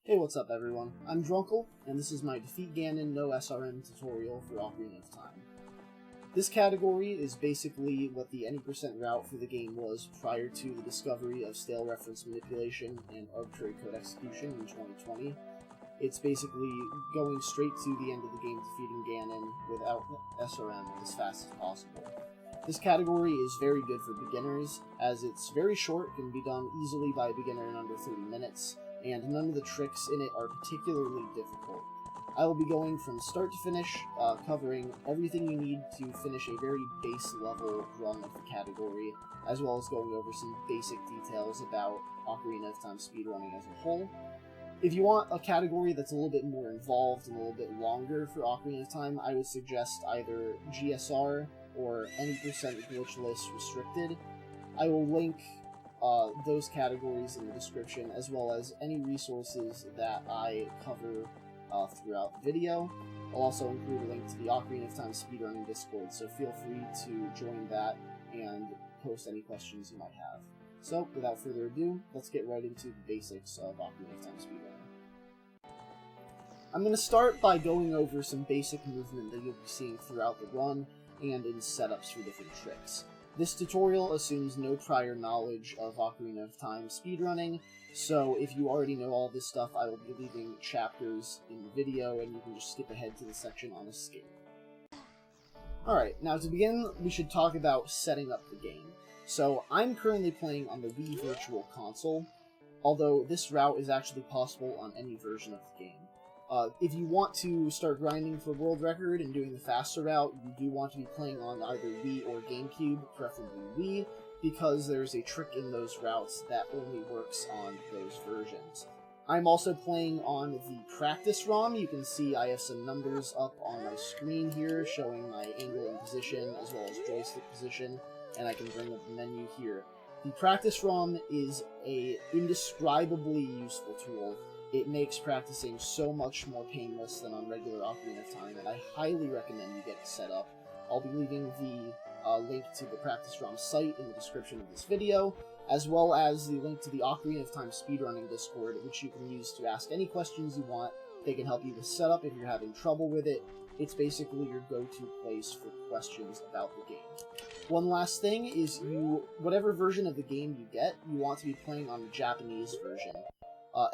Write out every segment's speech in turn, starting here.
Hey, what's up everyone? I'm Druncle, and this is my Defeat Ganon No SRM tutorial for Ocarina of Time. This category is basically what the any% route for the game was prior to the discovery of stale reference manipulation and arbitrary code execution in 2020. It's basically going straight to the end of the game defeating Ganon without SRM as fast as possible. This category is very good for beginners, as it's very short, can be done easily by a beginner in under 30 minutes, and none of the tricks in it are particularly difficult. I will be going from start to finish, covering everything you need to finish a very base level run of the category, as well as going over some basic details about Ocarina of Time speedrunning as a whole. If you want a category that's a little bit more involved and a little bit longer for Ocarina of Time, I would suggest either GSR or any % glitchless restricted. I will link those categories in the description, as well as any resources that I cover throughout the video. I'll also include a link to the Ocarina of Time speedrunning Discord, so feel free to join that and post any questions you might have. So, without further ado, let's get right into the basics of Ocarina of Time speedrunning. I'm going to start by going over some basic movement that you'll be seeing throughout the run, and in setups for different tricks. This tutorial assumes no prior knowledge of Ocarina of Time speedrunning, so if you already know all this stuff, I will be leaving chapters in the video, and you can just skip ahead to the section on escape. Alright, now to begin, we should talk about setting up the game. So, I'm currently playing on the Wii Virtual Console, although this route is actually possible on any version of the game. If you want to start grinding for world record and doing the faster route, you do want to be playing on either Wii or GameCube, preferably Wii, because there's a trick in those routes that only works on those versions. I'm also playing on the practice ROM. You can see I have some numbers up on my screen here showing my angle and position, as well as joystick position, and I can bring up the menu here. The practice ROM is an indescribably useful tool. It makes practicing so much more painless than on regular Ocarina of Time, and I highly recommend you get it set up. I'll be leaving the link to the Practice ROM site in the description of this video, as well as the link to the Ocarina of Time speedrunning Discord, which you can use to ask any questions you want. They can help you with setup if you're having trouble with it. It's basically your go-to place for questions about the game. One last thing is whatever version of the game you get, you want to be playing on the Japanese version.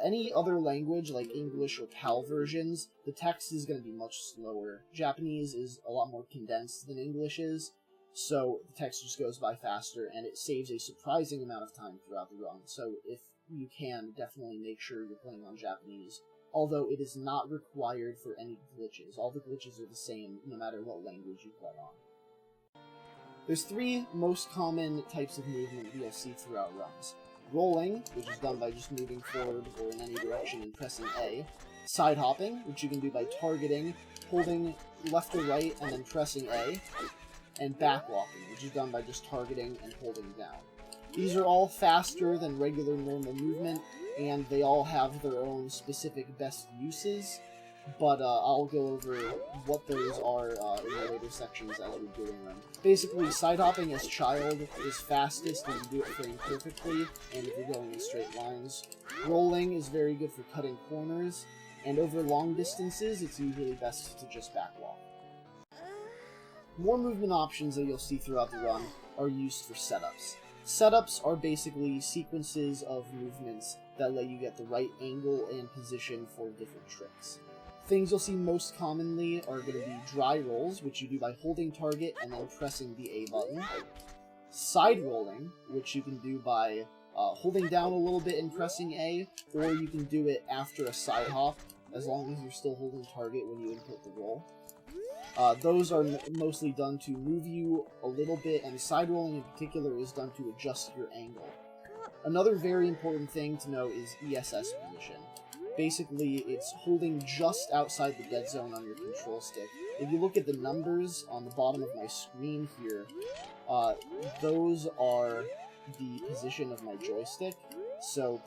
Any other language, like English or PAL versions, the text is going to be much slower. Japanese is a lot more condensed than English is, so the text just goes by faster, and it saves a surprising amount of time throughout the run. So if you can, definitely make sure you're playing on Japanese, although it is not required for any glitches. All the glitches are the same, no matter what language you play on. There's three most common types of movement you'll see throughout runs. Rolling, which is done by just moving forward or in any direction and pressing A. Side hopping, which you can do by targeting, holding left or right, and then pressing A. And back walking, which is done by just targeting and holding down. These are all faster than regular normal movement, and they all have their own specific best uses, but I'll go over what those are in the later sections as we're doing them. Basically, side hopping as child is fastest when you do it frame perfectly, and if you're going in straight lines. Rolling is very good for cutting corners, and over long distances, it's usually best to just backwalk. More movement options that you'll see throughout the run are used for setups. Setups are basically sequences of movements that let you get the right angle and position for different tricks. Things you'll see most commonly are going to be dry rolls, which you do by holding target and then pressing the A button. Side rolling, which you can do by holding down a little bit and pressing A, or you can do it after a side hop, as long as you're still holding target when you input the roll. Those are mostly done to move you a little bit, and side rolling in particular is done to adjust your angle. Another very important thing to know is ESS position. Basically, it's holding just outside the dead zone on your control stick. If you look at the numbers on the bottom of my screen here, those are the position of my joystick. So,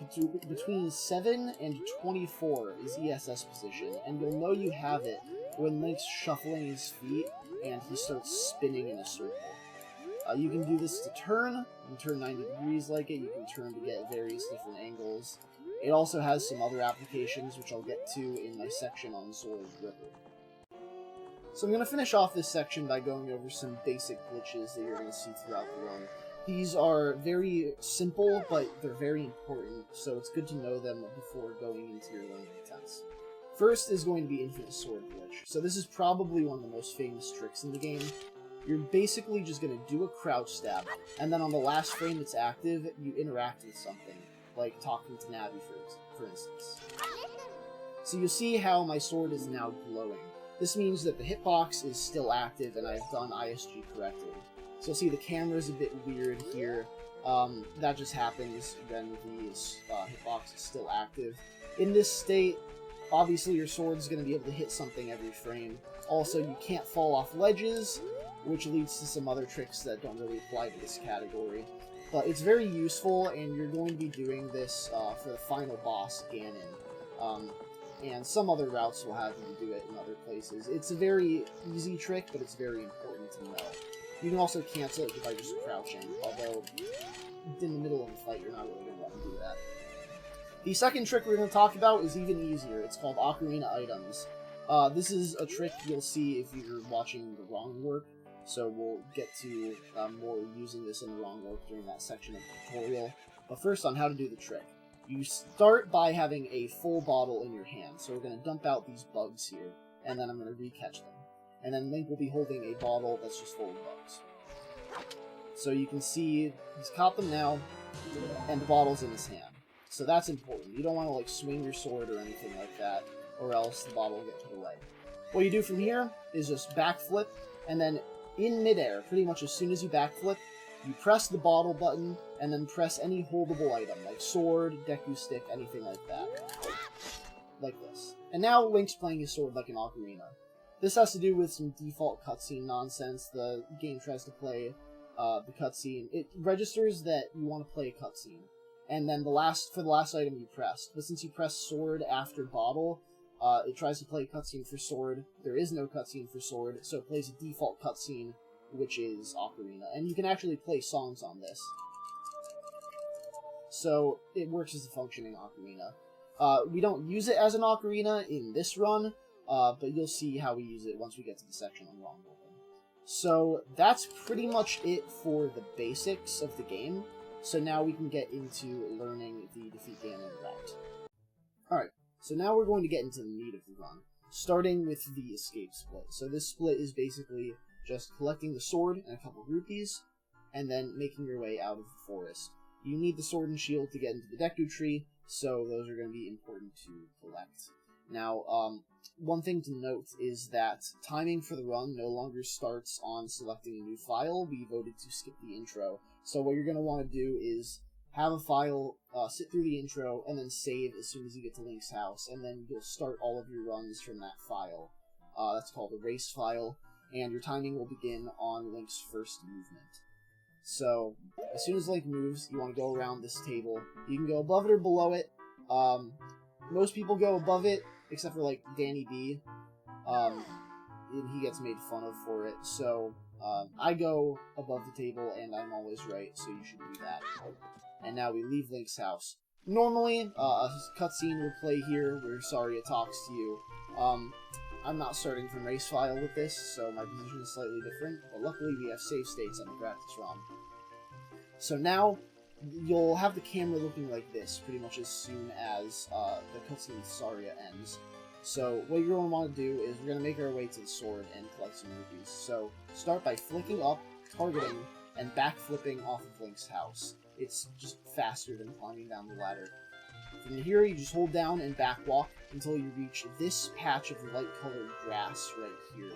between 7 and 24 is ESS position, and you'll know you have it when Link's shuffling his feet and he starts spinning in a circle. You can do this to turn. You can turn 90 degrees like it. You can turn to get various different angles. It also has some other applications, which I'll get to in my section on Zora's River. So I'm going to finish off this section by going over some basic glitches that you're going to see throughout the run. These are very simple, but they're very important, so it's good to know them before going into your learning attempts. First is going to be Infinite Sword Glitch. So this is probably one of the most famous tricks in the game. You're basically just going to do a crouch stab, and then on the last frame it's active, you interact with something, like talking to Navi, for instance. So you'll see how my sword is now glowing. This means that the hitbox is still active and I've done ISG correctly. So you'll see the camera's a bit weird here. That just happens when the hitbox is still active. In this state, obviously your sword's going to be able to hit something every frame. Also, you can't fall off ledges, which leads to some other tricks that don't really apply to this category. But it's very useful, and you're going to be doing this for the final boss, Ganon. And some other routes will have you do it in other places. It's a very easy trick, but it's very important to know. You can also cancel it by just crouching, although in the middle of a fight you're not really going to want to do that. The second trick we're going to talk about is even easier. It's called Ocarina Items. This is a trick you'll see if you're watching the wrong work, so we'll get to more using this in the wrong work during that section of the tutorial. But first on how to do the trick. You start by having a full bottle in your hand, so we're going to dump out these bugs here, and then I'm going to re-catch them. And then Link will be holding a bottle that's just full of bugs. So you can see he's caught them now, and the bottle's in his hand. So that's important. You don't want to like swing your sword or anything like that, or else the bottle will get put away. What you do from here is just backflip, and then in midair, pretty much as soon as you backflip, you press the bottle button, and then press any holdable item, like sword, Deku stick, anything like that. Like this. And now Link's playing his sword like an ocarina. This has to do with some default cutscene nonsense. The game tries to play the cutscene. It registers that you want to play a cutscene, and then for the last item you pressed. But since you press sword after bottle, it tries to play a cutscene for sword. There is no cutscene for sword, so it plays a default cutscene, which is Ocarina. And you can actually play songs on this. So it works as a functioning ocarina. We don't use it as an ocarina in this run, but you'll see how we use it once we get to the section on wrong working. So that's pretty much it for the basics of the game. So now we can get into learning the Defeat Ganon route. Alright, so now we're going to get into the meat of the run, starting with the escape split. So this split is basically just collecting the sword and a couple rupees, and then making your way out of the forest. You need the sword and shield to get into the Deku Tree, so those are going to be important to collect. Now, one thing to note is that timing for the run no longer starts on selecting a new file. We voted to skip the intro. So what you're going to want to do is have a file, sit through the intro, and then save as soon as you get to Link's house, and then you'll start all of your runs from that file. That's called a race file, and your timing will begin on Link's first movement. So, as soon as Link moves, you want to go around this table. You can go above it or below it. Most people go above it, except for, like, Danny B. And he gets made fun of for it. So, I go above the table, and I'm always right, so you should do that. And now we leave Link's house. Normally, a cutscene would play here where Saria talks to you. I'm not starting from race file with this, so my position is slightly different, but luckily we have save states on the practice ROM. So now, you'll have the camera looking like this pretty much as soon as the cutscene with Saria ends. So what you're going to want to do is we're going to make our way to the sword and collect some rupees. So start by flicking up, targeting, and backflipping off of Link's house. It's just faster than climbing down the ladder. From here, you just hold down and backwalk until you reach this patch of light-colored grass right here.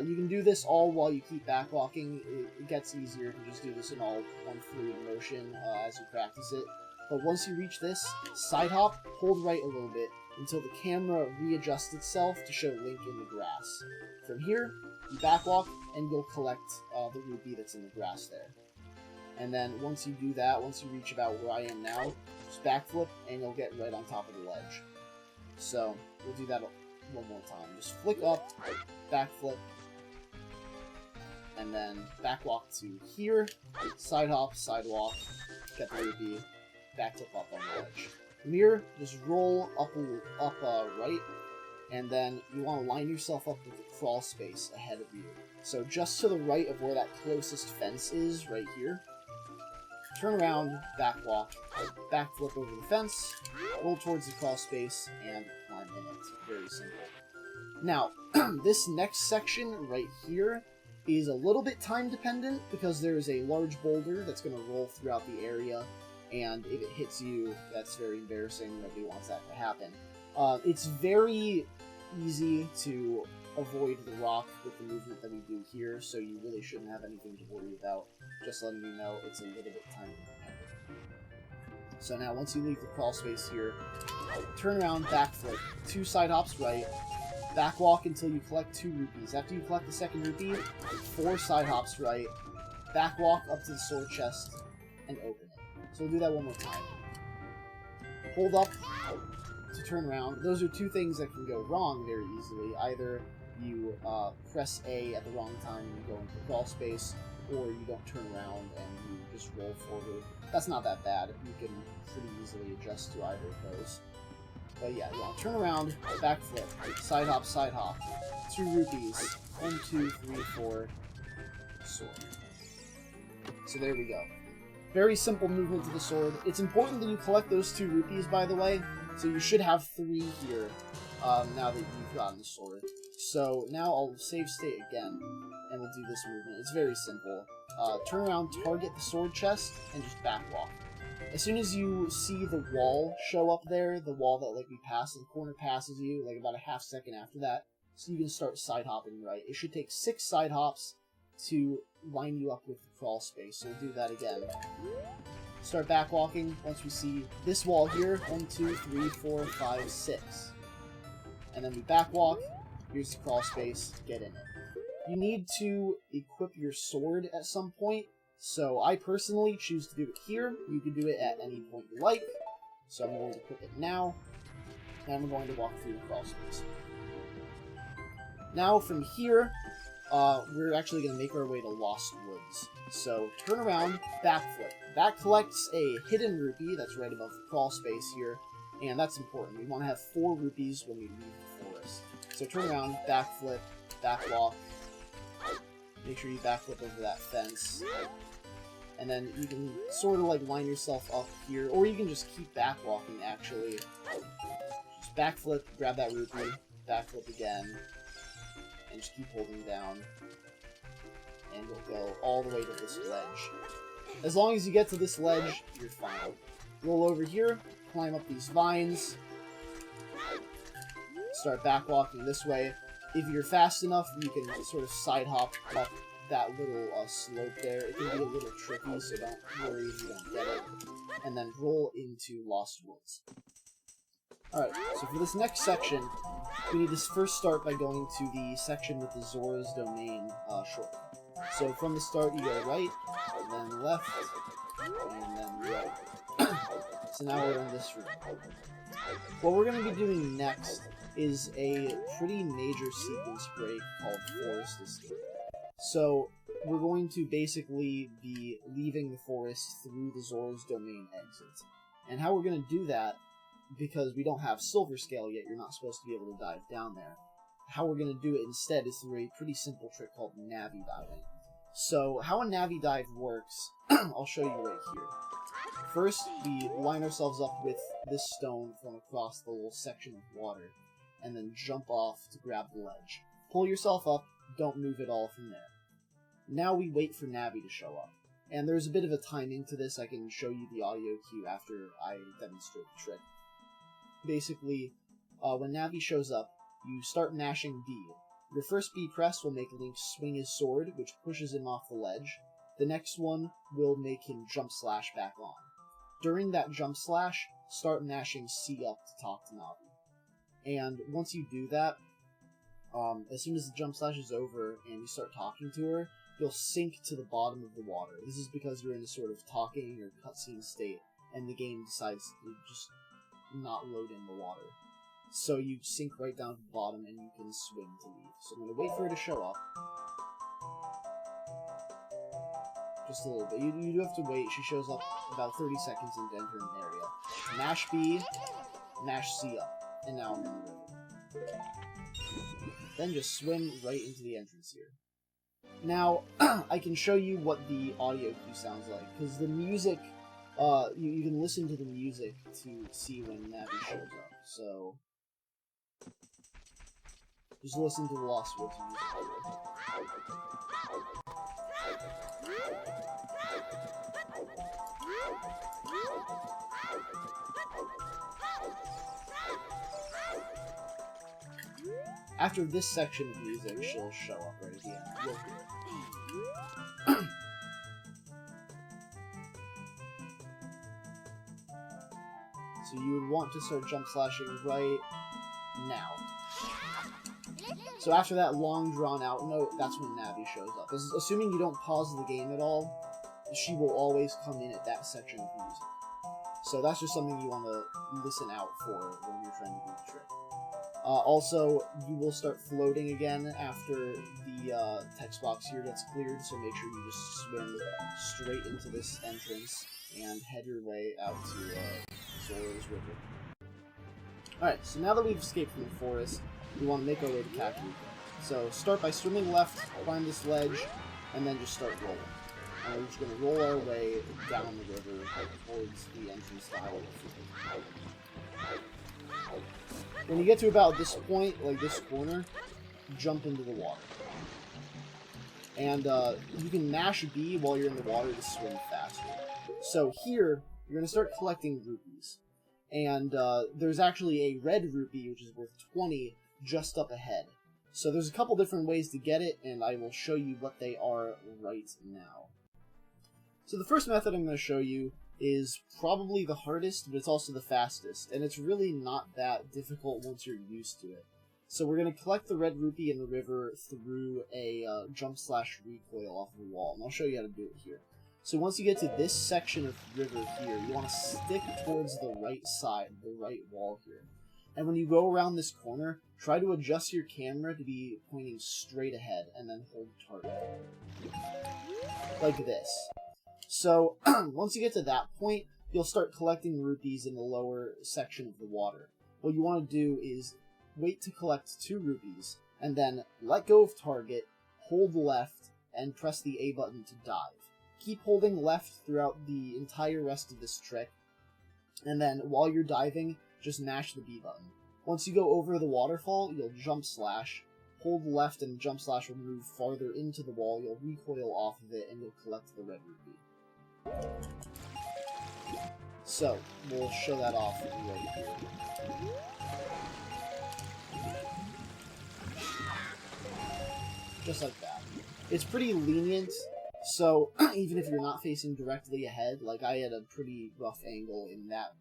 You can do this all while you keep backwalking. It gets easier if you just do this in all one fluid motion as you practice it. But once you reach this, side hop, hold right a little bit until the camera readjusts itself to show Link in the grass. From here, you backwalk and you'll collect the rupee that's in the grass there. And then once you do that, once you reach about where I am now, just backflip and you'll get right on top of the ledge. So, we'll do that one more time. Just flick up, backflip, and then backwalk to here, side hop, sidewalk, get the rupee, backflip up on the ledge. From here, just roll up right, and then you want to line yourself up with the crawl space ahead of you. So just to the right of where that closest fence is, right here, turn around, backwalk, backflip over the fence, roll towards the crawl space, and climb in it. Very simple. Now, this next section right here is a little bit time dependent because there is a large boulder that's going to roll throughout the area, and if it hits you, that's very embarrassing. Nobody wants that to happen. It's very easy to avoid the rock with the movement that we do here, so you really shouldn't have anything to worry about. Just letting you know it's a little bit time dependent. So now, once you leave the crawl space here, turn around, backflip, 2 side hops right, backwalk until you collect 2 rupees. After you collect the second rupee, 4 side hops right, backwalk up to the sword chest, and open it. So we'll do that one more time. Hold up to turn around. Those are 2 things that can go wrong very easily. Either you press A at the wrong time and you go into the crawl space, or you don't turn around and you just roll forward. That's not that bad. You can pretty easily adjust to either of those. But yeah, you want to turn around, backflip, side hop, 2 rupees, 1, 2, 3, 4, sword. So there we go. Very simple movement to the sword. It's important that you collect those 2 rupees, by the way, so you should have 3 here, now that you've gotten the sword. So now I'll save state again, and we'll do this movement. It's very simple. Turn around, target the sword chest, and just backwalk. As soon as you see the wall show up there, the wall that we passed, the corner passes you, about a half second after that, so you can start side hopping right. It should take 6 side hops to line you up with the crawl space, so we'll do that again. Start backwalking once we see this wall here, 1, 2, 3, 4, 5, 6. And then we backwalk, here's the crawl space, get in it. You need to equip your sword at some point, so I personally choose to do it here. You can do it at any point you like, so I'm going to equip it now, and we're going to walk through the crawl space. Now from here, we're actually going to make our way to Lost Woods. So turn around, backflip. That collects a hidden rupee that's right above the crawl space here, and that's important. We want to have 4 rupees when we leave the forest. So turn around, backflip, backwalk. Make sure you backflip over that fence. And then you can sort of line yourself up here, or you can just keep backwalking actually. Just backflip, grab that rupee, backflip again, and just keep holding down. And we'll go all the way to this ledge. As long as you get to this ledge, you're fine. Roll over here, climb up these vines, start backwalking this way. If you're fast enough, you can sort of side hop up that little slope there. It can be a little tricky, so don't worry if you don't get it. And then roll into Lost Woods. Alright, so for this next section, we need to first start by going to the section with the Zora's Domain shortcut. So from the start, you go right, then left, and then right. So now we're in this room. What we're going to be doing next is a pretty major sequence break called Forest Escape. So we're going to basically be leaving the forest through the Zora's Domain exit. And how we're going to do that, because we don't have Silver Scale yet, you're not supposed to be able to dive down there. How we're going to do it instead is through a pretty simple trick called Navi diving. So how a Navi dive works, I'll show you right here. First, we line ourselves up with this stone from across the little section of water, and then jump off to grab the ledge. Pull yourself up, don't move at all from there. Now we wait for Navi to show up. And there's a bit of a timing to this. I can show you the audio cue after I demonstrate the trick. Basically, when Navi shows up, you start mashing B. Your first B press will make Link swing his sword, which pushes him off the ledge. The next one will make him jump slash back on. During that jump slash, start mashing C up to talk to Navi. And once you do that, as soon as the jump slash is over and you start talking to her, you'll sink to the bottom of the water. This is because you're in a sort of talking or cutscene state, and the game decides to just not load in the water. So you sink right down to the bottom and you can swim to leave. So I'm going to wait for her to show up. Just a little bit. You do have to wait. She shows up about 30 seconds into entering the area. Mash B, mash C up. And now I'm in the river. Then just swim right into the entrance here. Now, I can show you what the audio cue sounds like, because the music, you can listen to the music to see when Navi shows up. So, just listen to the Lost Woods music. After this section of music, she'll show up right at the end. You'll hear it. So you would want to start jump slashing right now. So after that long drawn out note, that's when Navi shows up. This is assuming you don't pause the game at all. She will always come in at that section of music. So that's just something you want to listen out for when you're trying to do the trick. Also, you will start floating again after the text box here gets cleared, so make sure you just swim straight into this entrance and head your way out to Zora's River. Alright, so now that we've escaped from the forest, we want to make our way to Kakariko. So start by swimming left, climb this ledge, and then just start rolling. And we're just going to roll our way down the river towards the entrance to Hyrule Field. When you get to about this point, like this corner, jump into the water. And you can mash B while you're in the water to swim faster. So here, you're going to start collecting rupees. And there's actually a red rupee, which is worth 20, just up ahead. So there's a couple different ways to get it, and I will show you what they are right now. So the first method I'm going to show you is probably the hardest, but it's also the fastest, and it's really not that difficult once you're used to it. So we're going to collect the red rupee in the river through a jump slash recoil off the wall, and I'll show you how to do it here. So once you get to this section of river here, you want to stick towards the right side, the right wall here. And when you go around this corner, try to adjust your camera to be pointing straight ahead, and then hold target. Like this. So, once you get to that point, you'll start collecting rupees in the lower section of the water. What you want to do is wait to collect 2 rupees, and then let go of target, hold left, and press the A button to dive. Keep holding left throughout the entire rest of this trick, and then while you're diving, just mash the B button. Once you go over the waterfall, you'll jump slash, hold left and jump slash will move farther into the wall, you'll recoil off of it, and you'll collect the red rupee. So, we'll show that off right here. Just like that. It's pretty lenient, so even if you're not facing directly ahead, like I had a pretty rough angle in that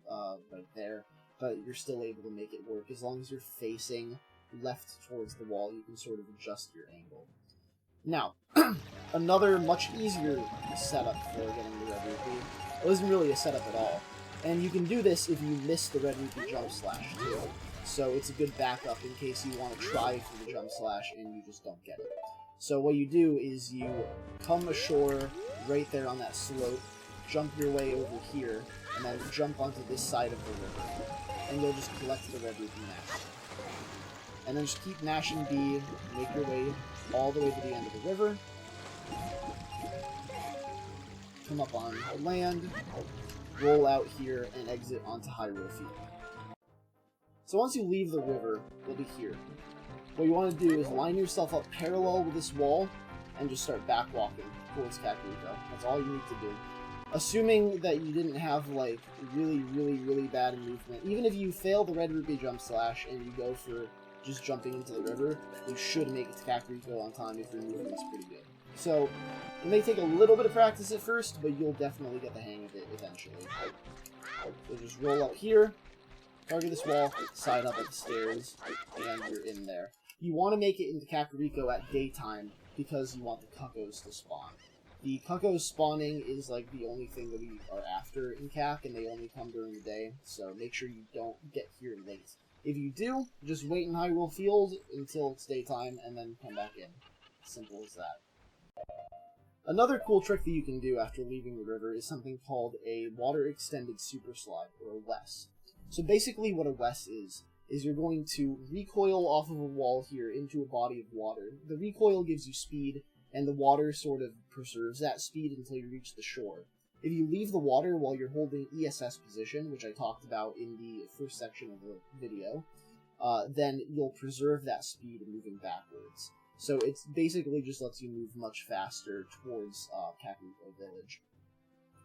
right there, but you're still able to make it work. As long as you're facing left towards the wall, you can sort of adjust your angle. Now, another much easier setup for getting the red rupee. It isn't really a setup at all. And you can do this if you miss the red rupee jump slash too. So it's a good backup in case you want to try for the jump slash and you just don't get it. So what you do is you come ashore right there on that slope, jump your way over here, and then jump onto this side of the river. And you'll just collect the red rupee mash. And then just keep mashing B, make your way all the way to the end of the river. Come up on land, roll out here, and exit onto Hyrule Field. So once you leave the river, you'll be here. What you want to do is line yourself up parallel with this wall, and just start back walking towards Kakariko. That's all you need to do. Assuming that you didn't have, like, really bad movement, even if you fail the red rupee jump slash and you go for just jumping into the river, you should make it to Kakariko on time if your movement's pretty good. So, it may take a little bit of practice at first, but you'll definitely get the hang of it eventually. So just roll up here, target this wall, side up at the stairs, and you're in there. You want to make it into Kakariko at daytime because you want the Cuccos to spawn. The Cuccos spawning is like the only thing that we are after in Kak, and they only come during the day, so make sure you don't get here late. If you do, just wait in Hyrule Field until it's daytime, and then come back in. Simple as that. Another cool trick that you can do after leaving the river is something called a water extended super slide, or a WES. So basically what a WES is you're going to recoil off of a wall here into a body of water. The recoil gives you speed, and the water sort of preserves that speed until you reach the shore. If you leave the water while you're holding ESS position, which I talked about in the first section of the video, then you'll preserve that speed moving backwards. So it basically just lets you move much faster towards Kakariko Village.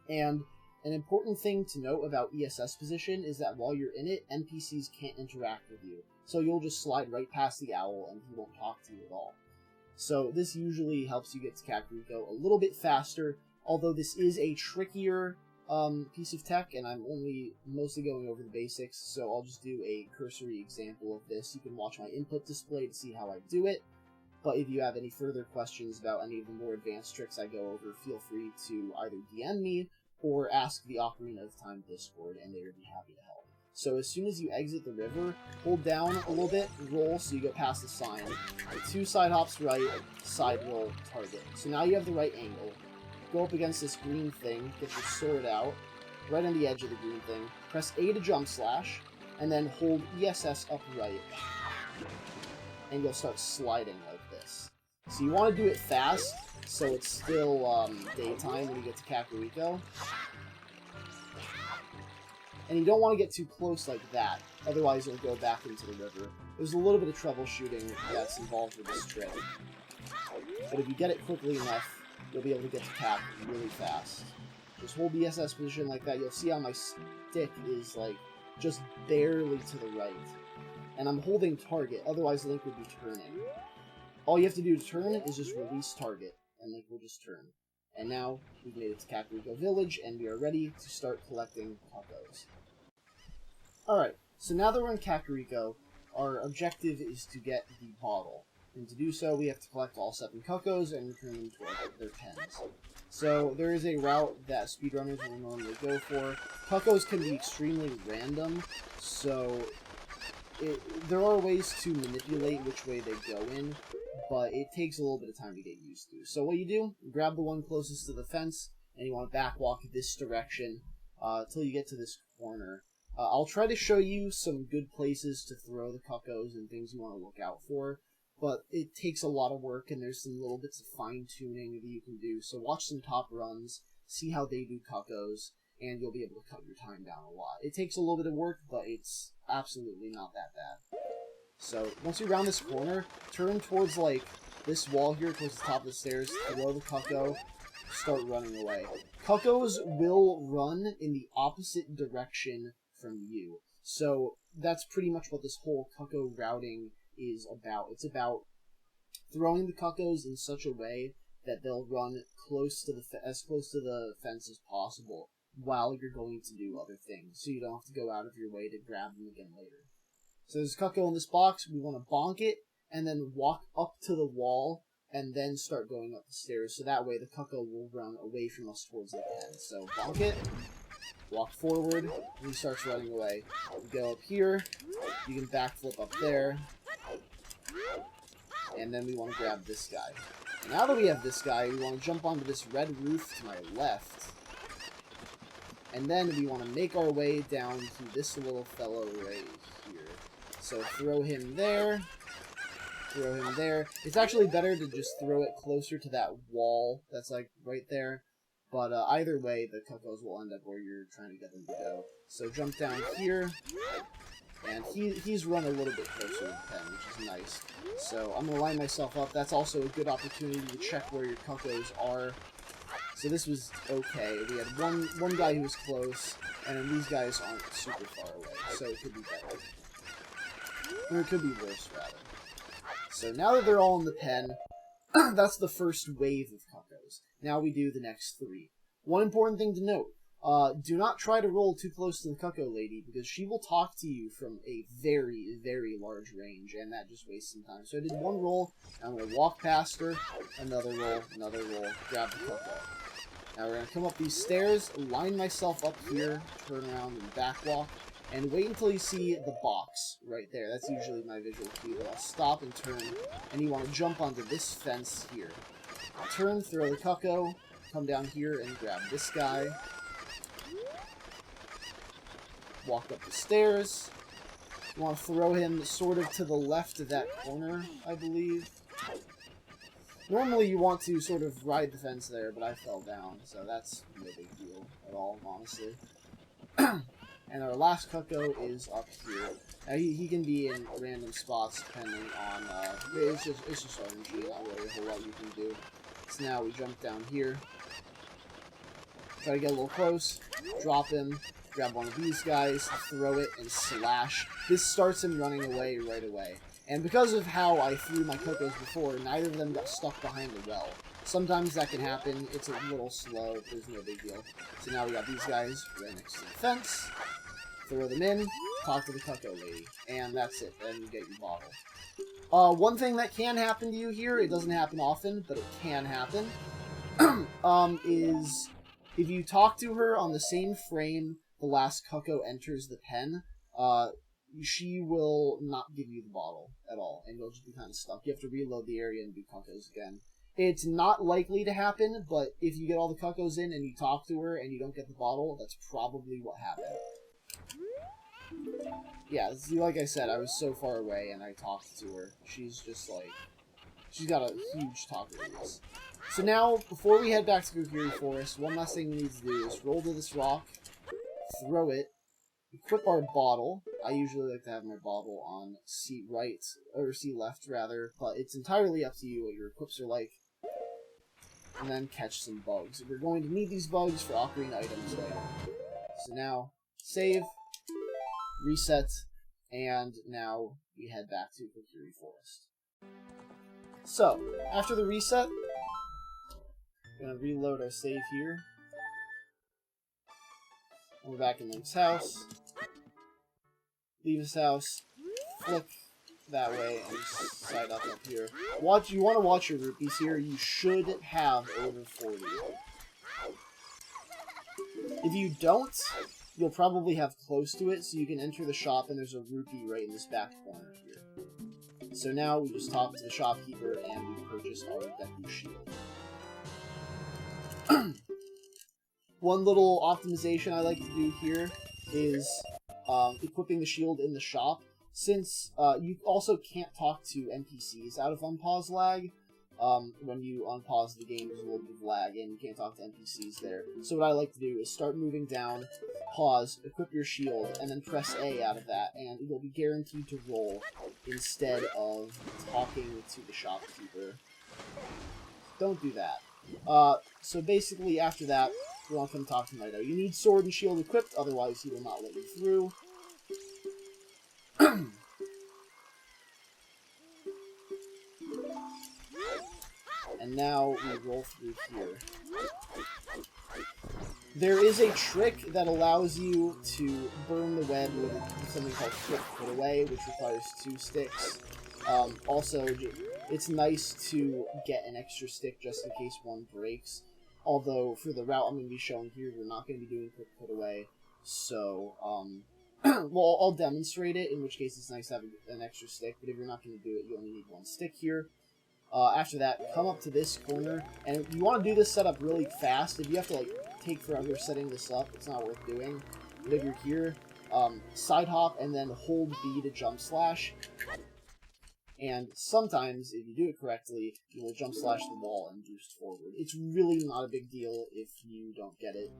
And an important thing to note about ESS position is that while you're in it, NPCs can't interact with you. So you'll just slide right past the owl and he won't talk to you at all. So this usually helps you get to Kakariko a little bit faster, although this is a trickier piece of tech, and I'm only mostly going over the basics, so I'll just do a cursory example of this. You can watch my input display to see how I do it, but if you have any further questions about any of the more advanced tricks I go over, feel free to either DM me or ask the Ocarina of Time Discord, and they would be happy to help. So as soon as you exit the river, hold down a little bit, roll so you go past the sign. 2 side hops right, side roll, target. So now you have the right angle. Go up against this green thing, get your sword out, right on the edge of the green thing, press A to jump slash, and then hold ESS upright, and you'll start sliding like this. So you want to do it fast, so it's still daytime when you get to Kakariko. And you don't want to get too close like that, otherwise you'll go back into the river. There's a little bit of troubleshooting that's involved with this trick. But if you get it quickly enough, you'll be able to get to Cap really fast. Just hold the SS position like that. You'll see how my stick is, like, just barely to the right. And I'm holding target, otherwise Link would be turning. All you have to do to turn is just release target, and Link will just turn. And now, we've made it to Kakariko Village, and we are ready to start collecting Cuccos. Alright, so now that we're in Kakariko, our objective is to get the bottle. And to do so, we have to collect all 7 Cuccos and return them to their pens. So, there is a route that speedrunners will normally go for. Cuccos can be extremely random, so there are ways to manipulate which way they go in, but it takes a little bit of time to get used to. So what you do, you grab the one closest to the fence, and you want to backwalk this direction until you get to this corner. I'll try to show you some good places to throw the Cuccos and things you want to look out for, but it takes a lot of work, and there's some little bits of fine-tuning that you can do. So watch some top runs, see how they do Cuccos, and you'll be able to cut your time down a lot. It takes a little bit of work, but it's absolutely not that bad. So, once you round this corner, turn towards, like, this wall here, towards the top of the stairs, throw the Cucco, start running away. Cuccos will run in the opposite direction from you. So, that's pretty much what this whole Cucco routing is about. It's about throwing the Cuccos in such a way that they'll run as close to the fence as possible while you're going to do other things, so you don't have to go out of your way to grab them again later. So there's a Cucco in this box, we want to bonk it, and then walk up to the wall, and then start going up the stairs, so that way the Cucco will run away from us towards the pen. So bonk it, walk forward, and he starts running away. You go up here, you can backflip up there, and then we want to grab this guy. And now that we have this guy, we want to jump onto this red roof to my left, and then we want to make our way down to this little fellow right here. So throw him there, throw him there. It's actually better to just throw it closer to that wall that's like right there. But either way, the Cuccos will end up where you're trying to get them to go. So jump down here, and he's run a little bit closer to the pen, which is nice. So I'm going to line myself up. That's also a good opportunity to check where your Cuccos are. So this was okay. We had one guy who was close, and then these guys aren't super far away, so it could be better. Or it could be worse, rather. So now that they're all in the pen, that's the first wave of Cuccos. Now we do the next 3. One important thing to note, do not try to roll too close to the Cucco lady, because she will talk to you from a very, very large range, and that just wastes some time. So I did one roll, I'm going to walk past her, another roll, grab the Cucco. Now we're going to come up these stairs, line myself up here, turn around and backwalk, and wait until you see the box right there. That's usually my visual cue, but I'll stop and turn, and you want to jump onto this fence here. Turn, throw the Cucco, come down here and grab this guy. Walk up the stairs. You want to throw him sort of to the left of that corner, I believe. Normally you want to sort of ride the fence there, but I fell down, so that's no big deal at all, honestly. And our last Cucco is up here. Now, he can be in random spots depending on, it's just RNG, not really a whole lot you can do. So now we jump down here, try to get a little close, drop him, grab one of these guys, throw it, and slash. This starts him running away right away. And because of how I threw my Cuccos before, neither of them got stuck behind a well. Sometimes that can happen, it's a little slow, there's no big deal. So now we got these guys right next to the fence, throw them in, talk to the Cucco lady, and that's it, then you get your bottle. One thing that can happen to you here, it doesn't happen often, but it can happen, is if you talk to her on the same frame the last Cucco enters the pen, she will not give you the bottle at all, and you'll just be kind of stuck. You have to reload the area and do Cuccos again. It's not likely to happen, but if you get all the Cuccos in and you talk to her and you don't get the bottle, that's probably what happened. Yeah, see, like I said, I was so far away and I talked to her. She's just like, she's got a huge talkative. So now, before we head back to Kokiri Forest, one last thing we need to do is roll to this rock, throw it, equip our bottle. I usually like to have my bottle on C right, or C left rather, but it's entirely up to you what your equips are like. And then catch some bugs. We're going to need these bugs for Ocarina items later. So now, save, reset, and now we head back to Kokiri Forest. So, after the reset, we're going to reload our save here. We're back in Link's house. Leave his house, flick that way, and side up here. You want to watch your rupees here. You should have over 40. If you don't, you'll probably have close to it, so you can enter the shop, and there's a rupee right in this back corner here. So now we just talk to the shopkeeper, and we purchase our Deku Shield. One little optimization I like to do here is equipping the shield in the shop. Since you also can't talk to NPCs out of unpause lag, when you unpause the game, there's a little bit of lag, and you can't talk to NPCs there. So what I like to do is start moving down, pause, equip your shield, and then press A out of that, and you'll be guaranteed to roll instead of talking to the shopkeeper. Don't do that. So basically, after that, you want to come talk to Naito. You need sword and shield equipped, otherwise he will not let you through. And now we roll through here. There is a trick that allows you to burn the web with something called Quick Put Away, which requires 2 sticks. Also, it's nice to get an extra stick just in case one breaks. Although, for the route I'm going to be showing here, we're not going to be doing Quick Put Away. So, well, I'll demonstrate it, in which case it's nice to have an extra stick, but if you're not going to do it, you only need 1 stick here. After that, come up to this corner, and you want to do this setup really fast. If you have to, like, take forever setting this up, it's not worth doing. But if you're here, side hop, and then hold B to jump slash. And sometimes, if you do it correctly, you will jump slash the wall and boost forward. It's really not a big deal if you don't get it,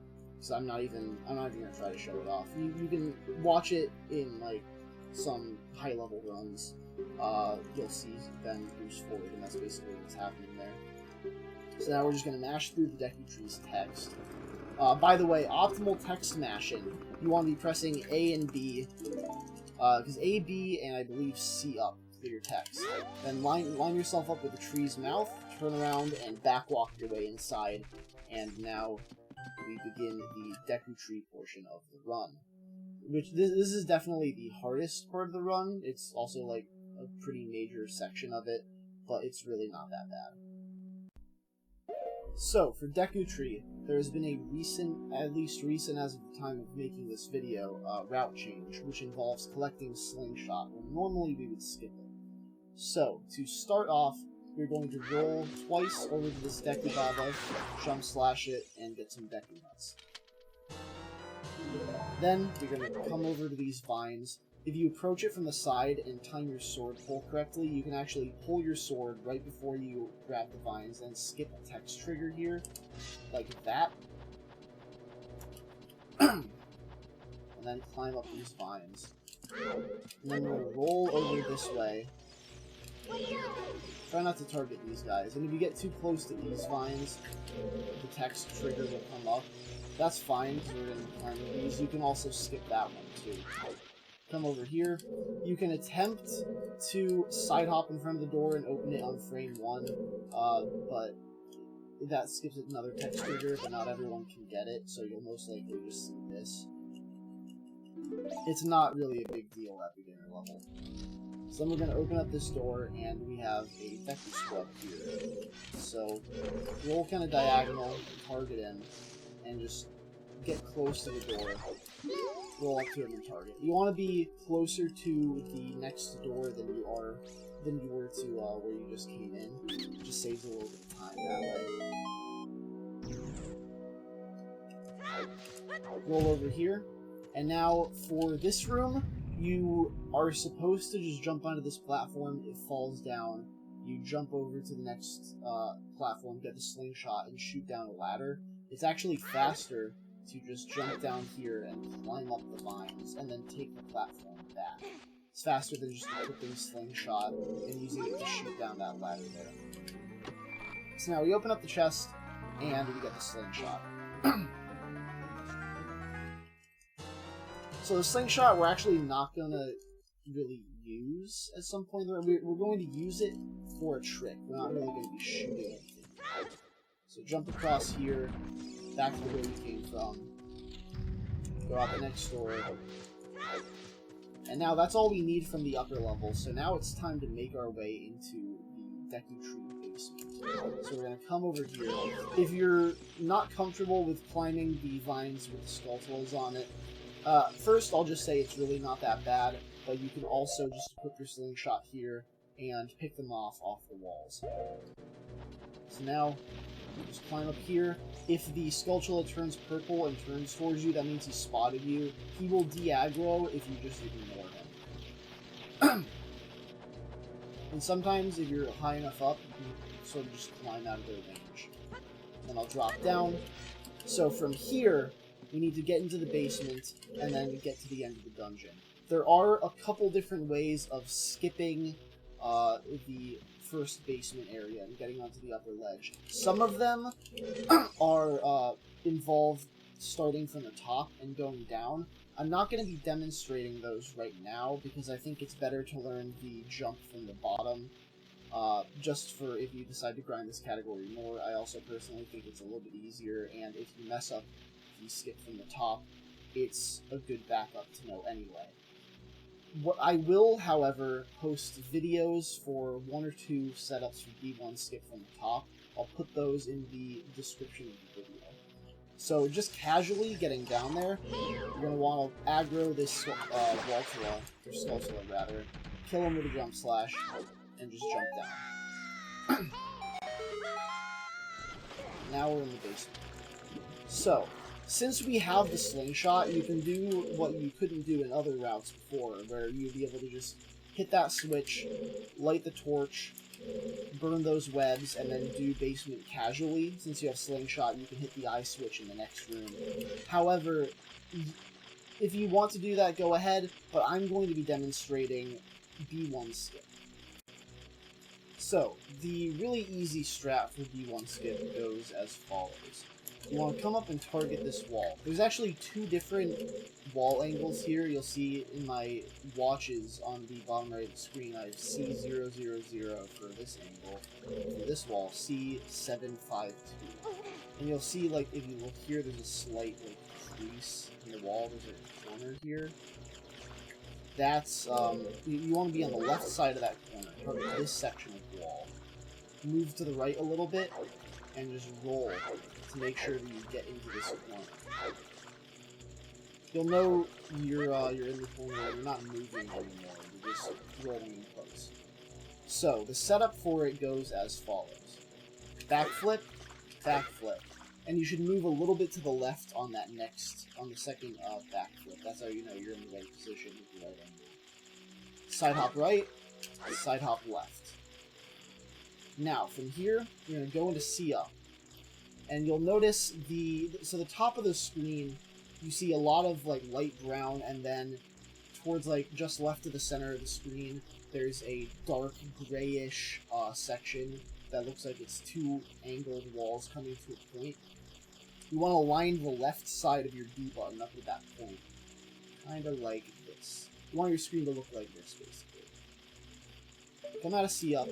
so I'm not even gonna try to show it off. You can watch it in like some high level runs. You'll see them boost forward, and that's basically what's happening there. So now we're just gonna mash through the Deku Tree's text. By the way, optimal text mashing, you want to be pressing A and B, because A, B, and I believe C up. Your text. Then line yourself up with the tree's mouth, turn around, and backwalk your way inside. And now we begin the Deku Tree portion of the run. Which, this is definitely the hardest part of the run. It's also, like, a pretty major section of it, but it's really not that bad. So, for Deku Tree, there has been a recent, at least recent as of the time of making this video, route change, which involves collecting Slingshot, when normally we would skip it. So, to start off, You're going to roll twice over to this Deku Baba, jump slash it, and get some Deku Nuts. Then, you're going to come over to these vines. If you approach it from the side and time your sword pull correctly, you can actually pull your sword right before you grab the vines and skip a text trigger here, like that. And then climb up these vines. And then we're going to roll over this way. Try not to target these guys. And if you get too close to these vines, the text trigger will come up. That's fine, because we're going to climb these. You can also skip that one, too. Come over here. You can attempt to side hop in front of the door and open it on frame 1, but that skips another text trigger, but not everyone can get it, so you'll most likely just see this. It's not really a big deal at beginner level. So then we're going to open up this door, and we have a Deku Scrub here. So roll kind of diagonal, target in, and just get close to the door. Roll up to him and target. You want to be closer to the next door than you were to where you just came in. It just saves a little bit of time that way. Roll over here. And now, for this room, you are supposed to just jump onto this platform. It falls down. You jump over to the next platform, get the slingshot, and shoot down a ladder. It's actually faster to just jump down here and climb up the vines, and then take the platform back. It's faster than just equipping slingshot and using it to shoot down that ladder there. So now we open up the chest, and we get the slingshot. So the slingshot we're actually not going to really use at some point. We're going to use it for a trick. We're not really going to be shooting anything. So jump across here, back to where we came from, go out the next door, and now that's all we need from the upper level. So now it's time to make our way into the Deku Tree basement. So we're going to come over here. If you're not comfortable with climbing the vines with the Skulltulas on it, first I'll just say it's really not that bad, but you can also just equip your slingshot here and pick them off the walls. So now, just climb up here. If the Skulltula turns purple and turns towards you, that means he spotted you. He will de-aggro if you just ignore him. And sometimes, if you're high enough up, you can sort of just climb out of their range. Then I'll drop down. So from here, we need to get into the basement, and then get to the end of the dungeon. There are a couple different ways of skipping the first basement area and getting onto the upper ledge. Some of them are involve starting from the top and going down. I'm not going to be demonstrating those right now, because I think it's better to learn the jump from the bottom, just for if you decide to grind this category more. I also personally think it's a little bit easier, and if you mess up, if you skip from the top, it's a good backup to know anyway. What I will, however, post videos for 1 or 2 setups for B1 skip from the top. I'll put those in the description of the video. So just casually getting down there, you're going to want to aggro this Skulltula, or Skulltula rather, kill him with a jump slash, and just jump down. Now we're in the basement. So, since we have the slingshot, you can do what you couldn't do in other routes before, where you'd be able to just hit that switch, light the torch, burn those webs, and then do basement casually. Since you have slingshot, you can hit the eye switch in the next room. However, if you want to do that, go ahead, but I'm going to be demonstrating B1 skip. So, the really easy strat for B1 skip goes as follows. You want to come up and target this wall. There's actually 2 different wall angles here. You'll see in my watches on the bottom right of the screen, I have C000 for this angle. For this wall, C752. And you'll see, like, if you look here, there's a slight, like, crease in the wall. There's a corner here. That's, you want to be on the left side of that corner. Target this section of the wall. Move to the right a little bit, and just roll to make sure that you get into this corner. You'll know you're in the corner, you're not moving anymore, you're just rolling in place. So, the setup for it goes as follows. Backflip, backflip. And you should move a little bit to the left on that on the second backflip. That's how you know you're in the right position with the right angle. Side hop right, side hop left. Now, from here, you're going to go into C up. And you'll notice the top of the screen, you see a lot of like light brown, and then towards like just left of the center of the screen, there's a dark grayish section that looks like it's two angled walls coming to a point. You want to align the left side of your D button up to that point. Kind of like this. You want your screen to look like this, basically. Come out of C up,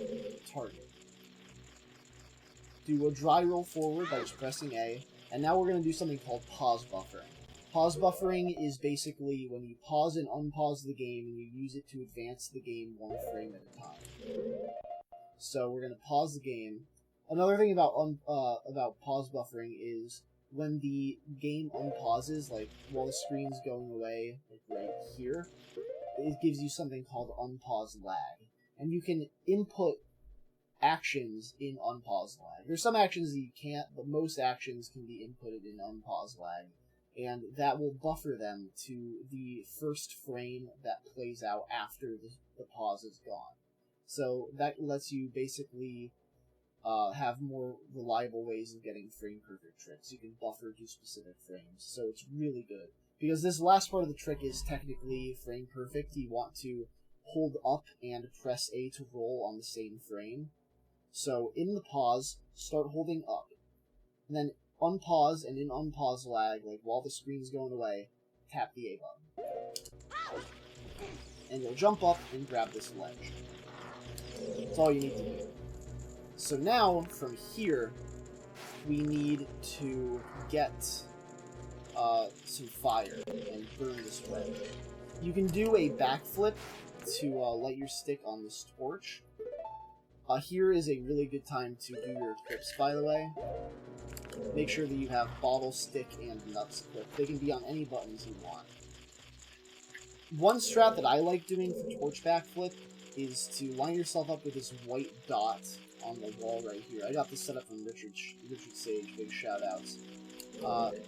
target. Do a dry roll forward by just pressing A, and now we're going to do something called pause buffering. Pause buffering is basically when you pause and unpause the game and you use it to advance the game one frame at a time. So we're going to pause the game. Another thing about pause buffering is when the game unpauses, like while the screen's going away, like right here, it gives you something called unpause lag. And you can input actions in unpause lag. There's some actions that you can't, but most actions can be inputted in unpause lag. And that will buffer them to the first frame that plays out after the pause is gone. So that lets you basically have more reliable ways of getting frame-perfect tricks. You can buffer to specific frames, so it's really good. Because this last part of the trick is technically frame-perfect. You want to hold up and press A to roll on the same frame. So in the pause, start holding up. And then unpause, and in unpause lag, like while the screen's going away, tap the A button. And you'll jump up and grab this ledge. That's all you need to do. So now, from here, we need to get some fire and burn this red. You can do a backflip to light your stick on this torch. Here is a really good time to do your equips, by the way. Make sure that you have bottle, stick, and nuts equipped. They can be on any buttons you want. One strat that I like doing for torch backflip is to line yourself up with this white dot on the wall right here. I got this set up from Richard Sage, big shout outs.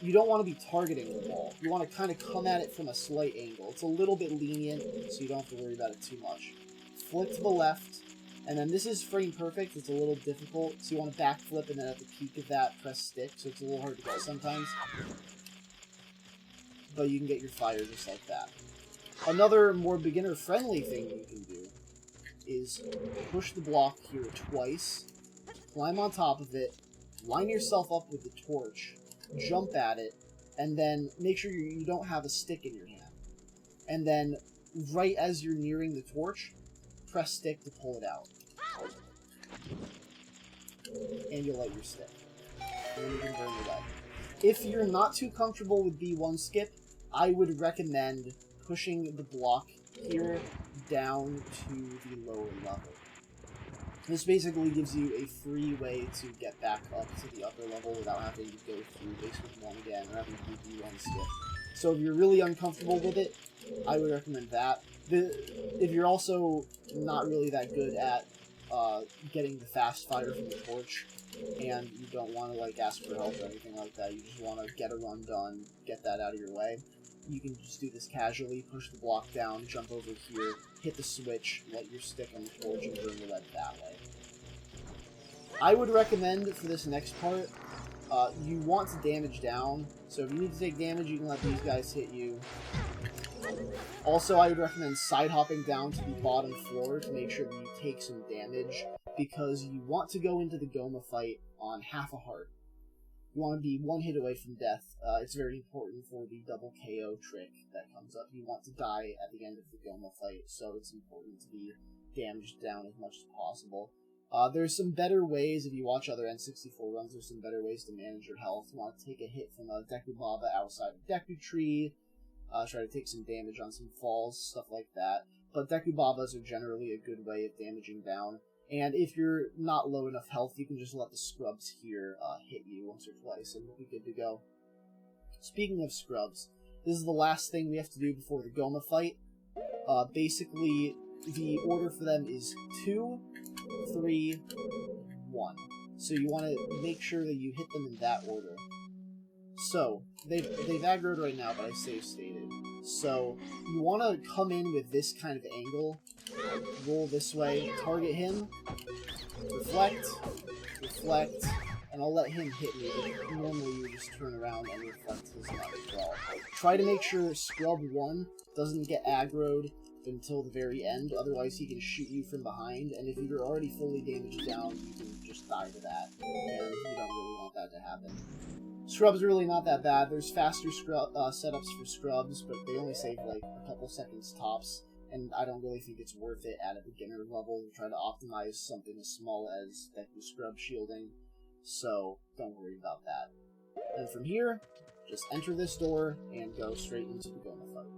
You don't want to be targeting the wall. You want to kind of come at it from a slight angle. It's a little bit lenient, so you don't have to worry about it too much. Flick to the left, and then this is frame perfect. It's a little difficult, so you want to backflip, and then at the peak of that, press stick, so it's a little hard to get sometimes. But you can get your fire just like that. Another more beginner-friendly thing you can do is push the block here twice, climb on top of it, line yourself up with the torch, jump at it, and then make sure you don't have a stick in your hand. And then, right as you're nearing the torch, press stick to pull it out. And you'll light your stick. And then you can burn the leg. If you're not too comfortable with B1 skip, I would recommend pushing the block here down to the lower level. This basically gives you a free way to get back up to the upper level without having to go through basement 1 again, or having to do B1 skip. So if you're really uncomfortable with it, I would recommend that. If you're also not really that good at getting the fast fire from the torch, and you don't want to like ask for help or anything like that, you just want to get a run done, get that out of your way, you can just do this casually, push the block down, jump over here, hit the switch, light your stick on the torch, and burn the lead that way. I would recommend for this next part, you want to damage down, so if you need to take damage, you can let these guys hit you. Also, I would recommend side hopping down to the bottom floor to make sure that you take some damage, because you want to go into the Gohma fight on half a heart. You want to be one hit away from death. It's very important for the double KO trick that comes up. You want to die at the end of the Gohma fight, so it's important to be damaged down as much as possible. There's some better ways, if you watch other N64 runs, there's some better ways to manage your health. You want to take a hit from a Deku Baba outside of Deku Tree, try to take some damage on some falls, stuff like that. But Deku Babas are generally a good way of damaging down. And if you're not low enough health, you can just let the scrubs here hit you once or twice, and you'll be good to go. Speaking of scrubs, this is the last thing we have to do before the Gohma fight. Basically, the order for them is 2, 3, 1. So you want to make sure that you hit them in that order. So, they've aggroed right now, but I save stated. So, you want to come in with this kind of angle, roll this way, target him, reflect, and I'll let him hit me, but normally you just turn around and reflect his nut as well. Try to make sure Scrub 1 doesn't get aggroed until the very end, otherwise he can shoot you from behind, and if you're already fully damaged down, you can just die to that, and you don't really want that to happen. Scrubs are really not that bad. There's faster setups for scrubs, but they only save like a couple seconds tops, and I don't really think it's worth it at a beginner level to try to optimize something as small as Deku Scrub shielding, so don't worry about that. And from here, just enter this door and go straight into the Gohma fight.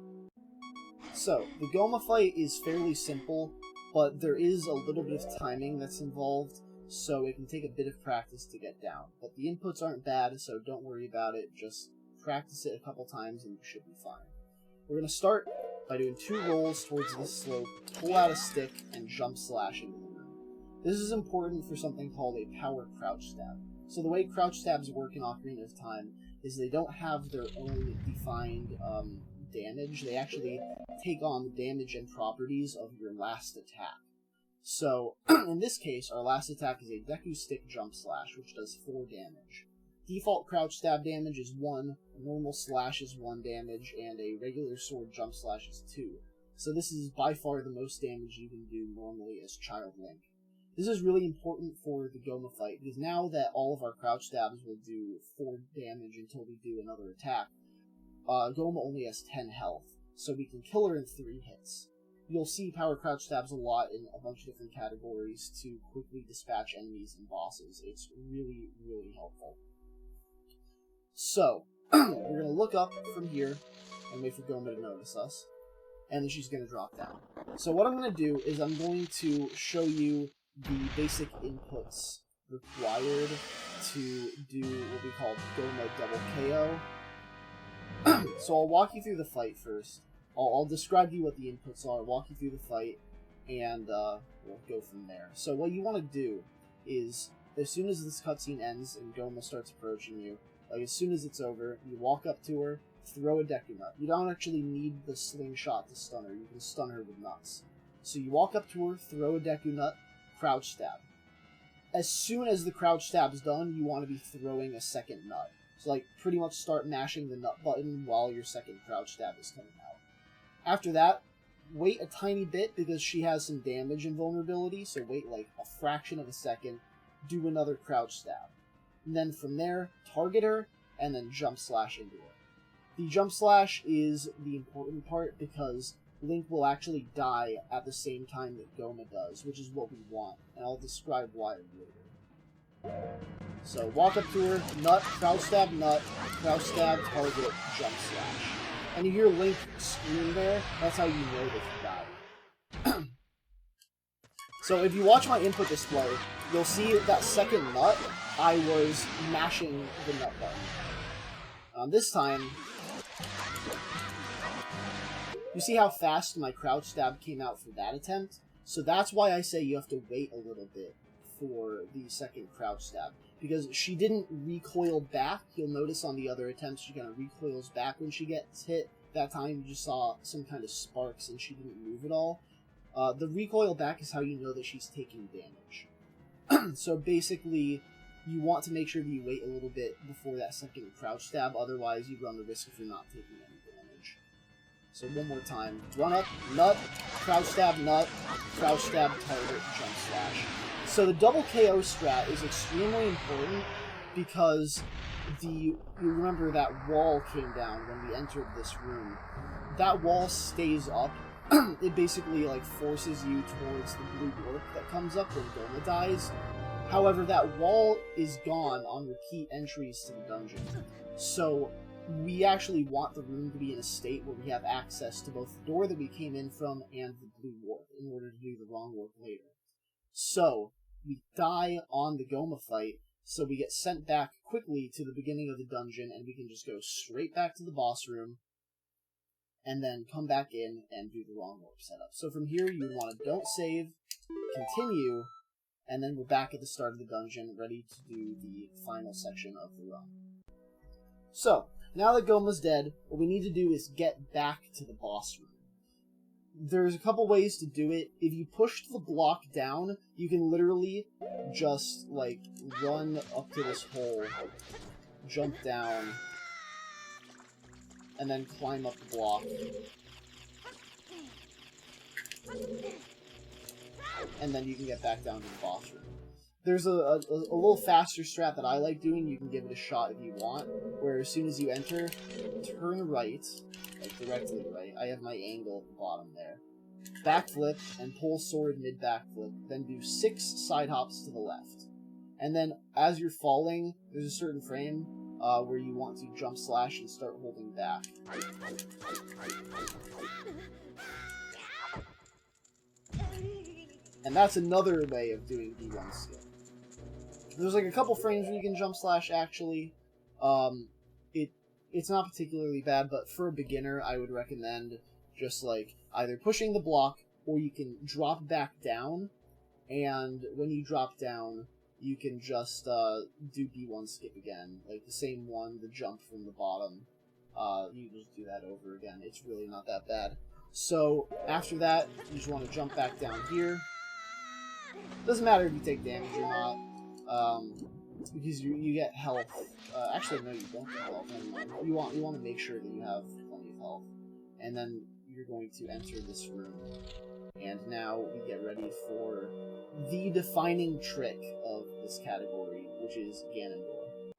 So, the Gohma fight is fairly simple, but there is a little bit of timing that's involved, so it can take a bit of practice to get down. But the inputs aren't bad, so don't worry about it. Just practice it a couple times and you should be fine. We're going to start by doing 2 rolls towards this slope, pull out a stick, and jump slash into the room. This is important for something called a power crouch stab. So the way crouch stabs work in Ocarina of Time is they don't have their own defined damage. They actually take on the damage and properties of your last attack. So, in this case, our last attack is a Deku Stick Jump Slash, which does 4 damage. Default crouch stab damage is 1, a normal slash is 1 damage, and a regular sword jump slash is 2. So this is by far the most damage you can do normally as Child Link. This is really important for the Gohma fight, because now that all of our crouch stabs will do 4 damage until we do another attack, Gohma only has 10 health, so we can kill her in 3 hits. You'll see power crouch stabs a lot in a bunch of different categories to quickly dispatch enemies and bosses. It's really, really helpful. So, we're going to look up from here and wait for Gohma to notice us, and then she's going to drop down. So what I'm going to do is I'm going to show you the basic inputs required to do what we call Gohma double KO. So I'll walk you through the fight first. I'll describe to you what the inputs are, walk you through the fight, and we'll go from there. So what you want to do is, as soon as this cutscene ends and Gohma starts approaching you, like as soon as it's over, you walk up to her, throw a Deku Nut. You don't actually need the slingshot to stun her, you can stun her with nuts. So you walk up to her, throw a Deku Nut, crouch stab. As soon as the crouch stab's done, you want to be throwing a second nut. So like, pretty much start mashing the nut button while your second crouch stab is coming out. After that, wait a tiny bit because she has some damage and vulnerability, so wait like a fraction of a second, do another crouch stab. And then from there, target her, and then jump slash into her. The jump slash is the important part because Link will actually die at the same time that Gohma does, which is what we want, and I'll describe why later. So walk up to her, nut, crouch stab, target, jump slash. And you hear Link scream there, that's how you know that he died. So if you watch my input display, you'll see that second nut, I was mashing the nut button. This time, you see how fast my crouch stab came out for that attempt? So that's why I say you have to wait a little bit for the second crouch stab. Because she didn't recoil back. You'll notice on the other attempts she kind of recoils back when she gets hit. That time you just saw some kind of sparks and she didn't move at all. The recoil back is how you know that she's taking damage. So basically, you want to make sure that you wait a little bit before that second crouch stab, otherwise you run the risk of her not taking any damage. So one more time. Run up, nut, crouch stab, target, jump slash. So the double KO strat is extremely important because you remember that wall came down when we entered this room. That wall stays up. It basically like forces you towards the blue warp that comes up when Gohma dies. However, that wall is gone on repeat entries to the dungeon. So we actually want the room to be in a state where we have access to both the door that we came in from and the blue warp in order to do the wrong warp later. So we die on the Gohma fight, so we get sent back quickly to the beginning of the dungeon, and we can just go straight back to the boss room, and then come back in and do the wrong warp setup. So from here, you would want to don't save, continue, and then we're back at the start of the dungeon, ready to do the final section of the run. So, now that Gohma's dead, what we need to do is get back to the boss room. There's a couple ways to do it. If you push the block down, you can literally just, like, run up to this hole, jump down, and then climb up the block. And then you can get back down to the boss room. There's a little faster strat that I like doing. You can give it a shot if you want, where as soon as you enter, turn right, like directly right. I have my angle at the bottom there. Backflip and pull sword mid backflip. Then do 6 side hops to the left. And then as you're falling, there's a certain frame where you want to jump slash and start holding back. And that's another way of doing D1 skill. There's like a couple frames where you can jump slash actually. It's not particularly bad, but for a beginner, I would recommend just like either pushing the block or you can drop back down. And when you drop down, you can just do D1 skip again. Like the same one, the jump from the bottom. You just do that over again. It's really not that bad. So after that, you just want to jump back down here. Doesn't matter if you take damage or not, because you get health. Actually, no, you don't get health. You want to make sure that you have plenty of health, and then you're going to enter this room. And now we get ready for the defining trick of this category, which is Ganondorf.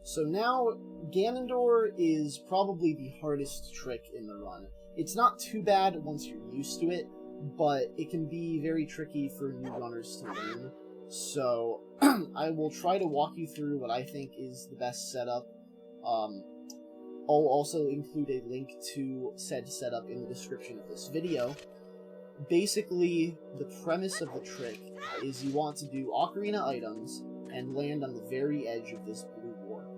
So now, Ganondorf is probably the hardest trick in the run. It's not too bad once you're used to it, but it can be very tricky for new runners to learn. So I will try to walk you through what I think is the best setup. I'll also include a link to said setup in the description of this video. Basically, the premise of the trick is you want to do Ocarina items and land on the very edge of this blue warp.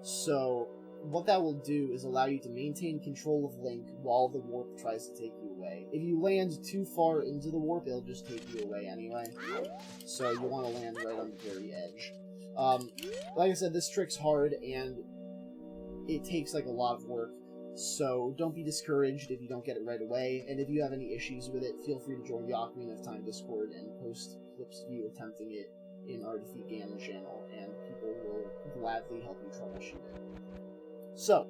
So what that will do is allow you to maintain control of Link while the warp tries to take you away. If you land too far into the warp, it'll just take you away anyway. So you want to land right on the very edge. Like I said, this trick's hard, and it takes like a lot of work. So don't be discouraged if you don't get it right away, and if you have any issues with it, feel free to join the Ocarina of Time Discord and post clips of you attempting it in our Defeat Ganon channel, and people will gladly help you troubleshoot it. So,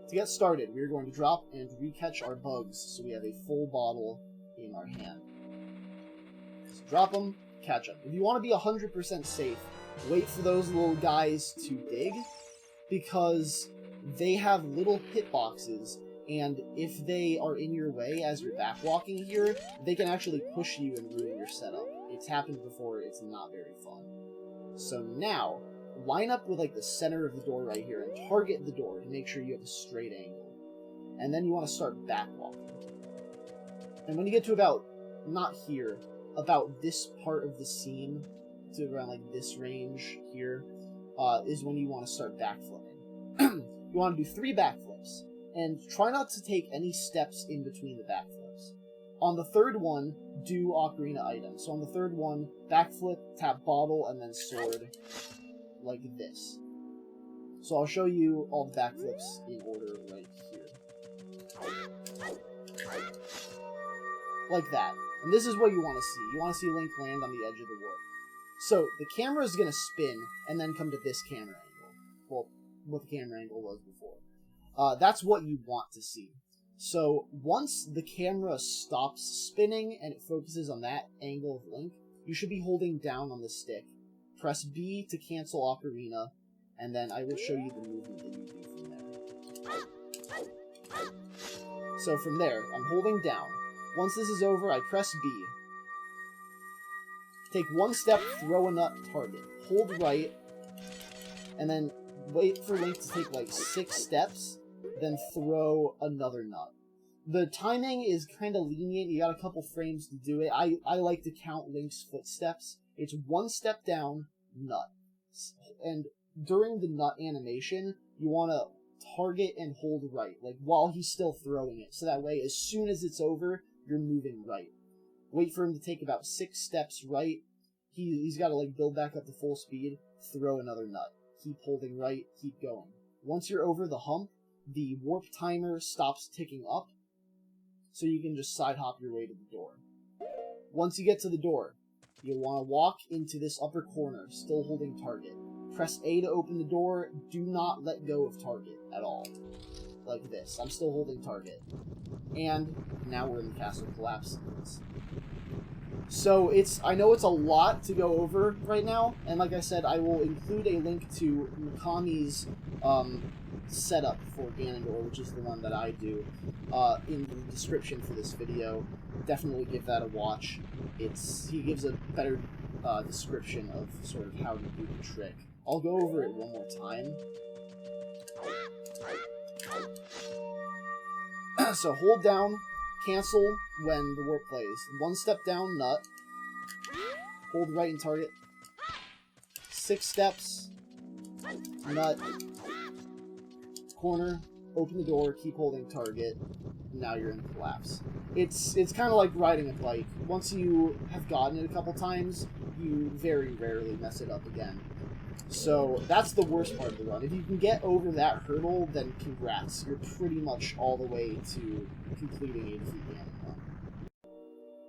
to get started, we're going to drop and recatch our bugs, so we have a full bottle in our hand. So drop them, catch them. If you want to be 100% safe, wait for those little guys to dig, because they have little hitboxes, and if they are in your way as you're backwalking here, they can actually push you and ruin your setup. It's happened before, it's not very fun. So now, line up with like the center of the door right here and target the door to make sure you have a straight angle. And then you want to start backwalking. And when you get to about, not here, about this part of the scene, to around like this range here, is when you want to start backflipping. You want to do 3 backflips, and try not to take any steps in between the backflips. On the third one, do Ocarina items. So on the third one, backflip, tap bottle, and then sword, like this. So I'll show you all the backflips in order right here. Like that. And this is what you want to see. You want to see Link land on the edge of the warp. So the camera is going to spin, and then come to this camera angle. Well, what the camera angle was before. That's what you want to see. So once the camera stops spinning and it focuses on that angle of Link, you should be holding down on the stick. Press B to cancel Ocarina, and then I will show you the movement that you do from there. So from there, I'm holding down. Once this is over, I press B. Take 1 step, throw a nut, target. Hold right, and then wait for Link to take like 6 steps, then throw another nut. The timing is kind of lenient. You got a couple frames to do it. I like to count Link's footsteps. It's 1 step down, nut. And during the nut animation, you want to target and hold right, like while he's still throwing it, so that way as soon as it's over, you're moving right. Wait for him to take about 6 steps right. He's got to like build back up to full speed, throw another nut. Keep holding right, keep going. Once you're over the hump, the warp timer stops ticking up, so you can just side hop your way to the door. Once you get to the door, you'll want to walk into this upper corner, still holding target. Press A to open the door. Do not let go of target at all. Like this. I'm still holding target. And now we're in the castle collapse sequence. So I know it's a lot to go over right now, and like I said, I will include a link to Mikami's setup for Ganondorf, which is the one that I do, in the description for this video. Definitely give that a watch. He gives a better description of sort of how to do the trick. I'll go over it one more time. So hold down, cancel when the warp plays. 1 step down, nut. Hold right and target. 6 steps, nut. Corner, open the door, keep holding target. Now you're in collapse. It's kind of like riding a bike. Once you have gotten it a couple times, you very rarely mess it up again. So that's the worst part of the run. If you can get over that hurdle, then congrats. You're pretty much all the way to completing a defeat Ganon run.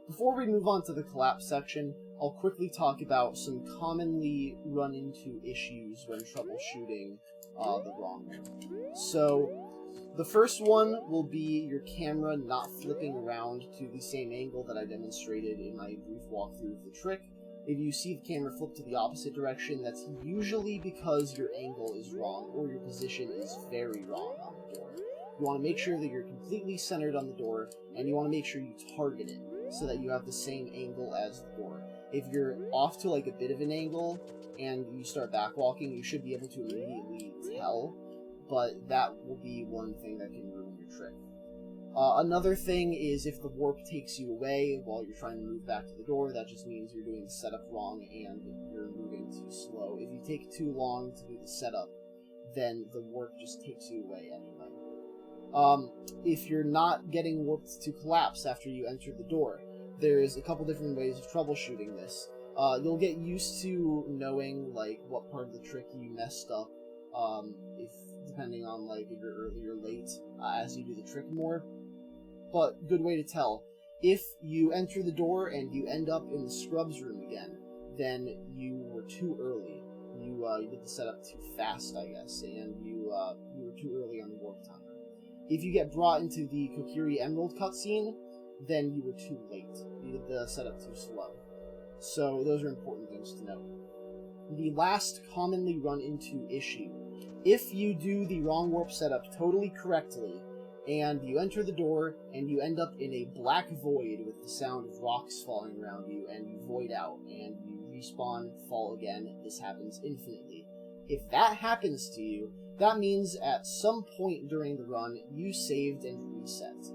Before we move on to the collapse section, I'll quickly talk about some commonly run into issues when troubleshooting the wrong one. So the first one will be your camera not flipping around to the same angle that I demonstrated in my brief walkthrough of the trick. If you see the camera flip to the opposite direction, that's usually because your angle is wrong, or your position is very wrong on the door. You want to make sure that you're completely centered on the door, and you want to make sure you target it, so that you have the same angle as the door. If you're off to like a bit of an angle, and you start backwalking, you should be able to immediately tell, but that will be one thing that can ruin your trick. Another thing is if the warp takes you away while you're trying to move back to the door, that just means you're doing the setup wrong and you're moving too slow. If you take too long to do the setup, then the warp just takes you away anyway. If you're not getting warped to collapse after you enter the door, there's a couple different ways of troubleshooting this. You'll get used to knowing like what part of the trick you messed up, depending on like if you're early or late, as you do the trick more. But good way to tell. If you enter the door and you end up in the scrubs room again, then you were too early. You did the setup too fast, I guess, and you were too early on the warp timer. If you get brought into the Kokiri Emerald cutscene, then you were too late. You did the setup too slow. So those are important things to note. The last commonly run into issue. If you do the wrong warp setup totally correctly, and you enter the door, and you end up in a black void with the sound of rocks falling around you, and you void out, and you respawn, fall again, this happens infinitely. If that happens to you, that means at some point during the run, you saved and reset.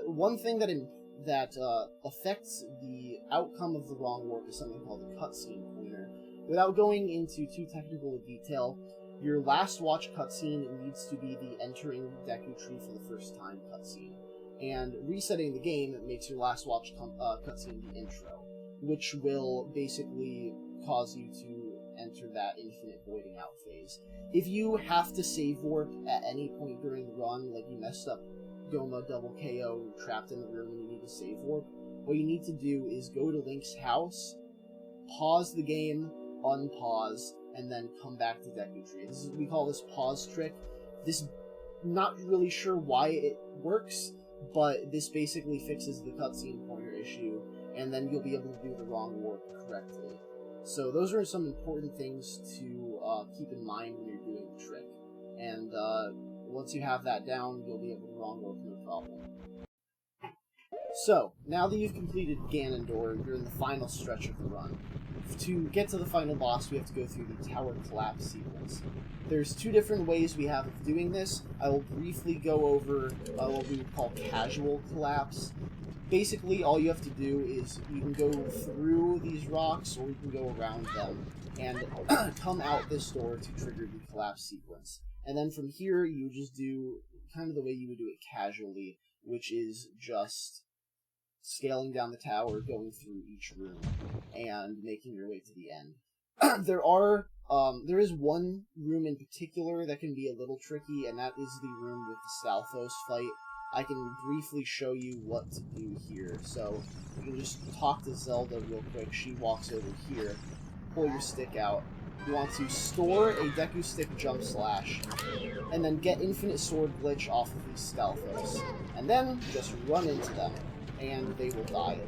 One thing that affects the outcome of the wrong warp is something called the cutscene pointer. Without going into too technical a detail, your last watch cutscene needs to be the entering Deku Tree for the first time cutscene, and resetting the game makes your last watch cutscene the intro, which will basically cause you to enter that infinite voiding out phase. If you have to save warp at any point during the run, like you messed up Gohma double KO, you're trapped in the room and you need to save warp, what you need to do is go to Link's house, pause the game, unpause, and then come back to Deku Tree. We call this pause trick. Not really sure why it works, but this basically fixes the cutscene pointer issue, and then you'll be able to do the wrong warp correctly. So those are some important things to keep in mind when you're doing the trick. And once you have that down, you'll be able to wrong warp no problem. So, now that you've completed Ganondorf, you're in the final stretch of the run. To get to the final boss, we have to go through the tower collapse sequence. There's 2 different ways we have of doing this. I will briefly go over what we would call casual collapse. Basically, all you have to do is you can go through these rocks, or you can go around them, and come out this door to trigger the collapse sequence. And then from here, you just do kind of the way you would do it casually, which is just scaling down the tower, going through each room, and making your way to the end. There is one room in particular that can be a little tricky, and that is the room with the Stalfos fight. I can briefly show you what to do here. So, you can just talk to Zelda real quick. She walks over here. Pull your stick out. You want to store a Deku Stick Jump Slash, and then get Infinite Sword Glitch off of these Stalfos. And then, just run into them, and they will die.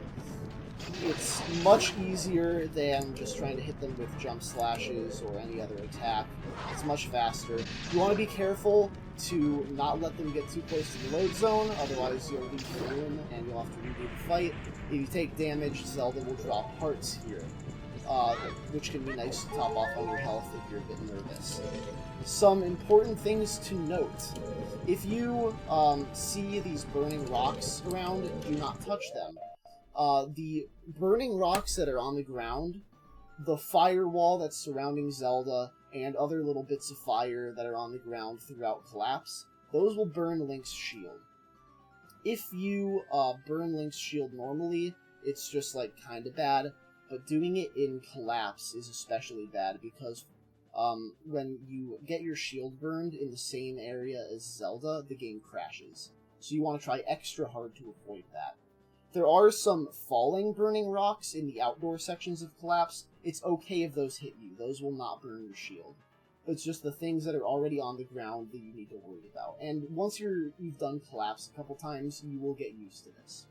It's much easier than just trying to hit them with Jump Slashes or any other attack. It's much faster. You want to be careful to not let them get too close to the load zone, otherwise you'll leave the room and you'll have to redo the fight. If you take damage, Zelda will drop hearts here, which can be nice to top off on your health if you're a bit nervous. Some important things to note. If you see these burning rocks around, do not touch them. The burning rocks that are on the ground, the firewall that's surrounding Zelda, and other little bits of fire that are on the ground throughout Collapse, those will burn Link's shield. If you burn Link's shield normally, it's just, like, kinda bad, but doing it in Collapse is especially bad because when you get your shield burned in the same area as Zelda, the game crashes. So you want to try extra hard to avoid that. There are some falling burning rocks in the outdoor sections of Collapse. It's okay if those hit you. Those will not burn your shield. It's just the things that are already on the ground that you need to worry about. And once you've done Collapse a couple times, you will get used to this.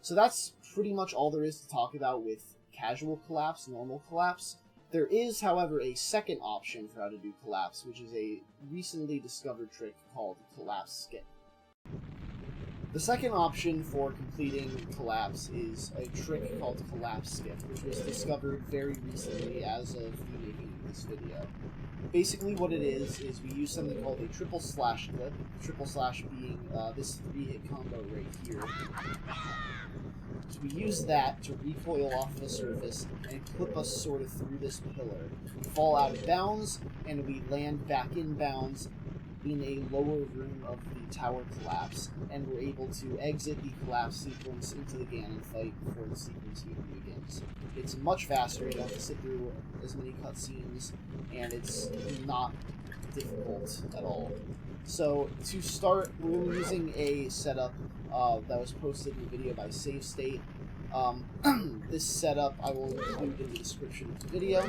So that's pretty much all there is to talk about with casual Collapse, normal Collapse. There is, however, a second option for how to do Collapse, which is a recently discovered trick called Collapse Skip. The second option for completing Collapse is a trick called Collapse Skip, which was discovered very recently as of the making of this video. Basically what it is we use something called a triple slash clip, triple slash being this 3-hit combo right here. So we use that to recoil off of a surface and clip us sort of through this pillar. We fall out of bounds, and we land back in bounds in a lower room of the tower collapse, and we're able to exit the collapse sequence into the Ganon fight before the sequence even begins. It's much faster, you don't have to sit through as many cutscenes, and it's not difficult at all. So, to start, we're using a setup that was posted in the video by Save State. This setup I will include in the description of the video.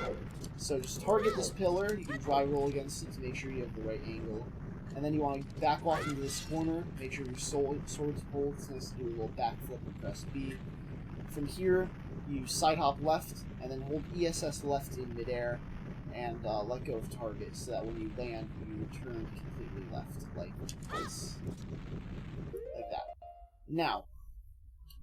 So just target this pillar, you can dry roll against it to make sure you have the right angle. And then you want to back walk into this corner, make sure your sword's pulled, it's nice to do a little backflip and press B. From here, you side hop left, and then hold ESS left in midair, and let go of target, so that when you land, you turn completely left, like this. Like that. Now,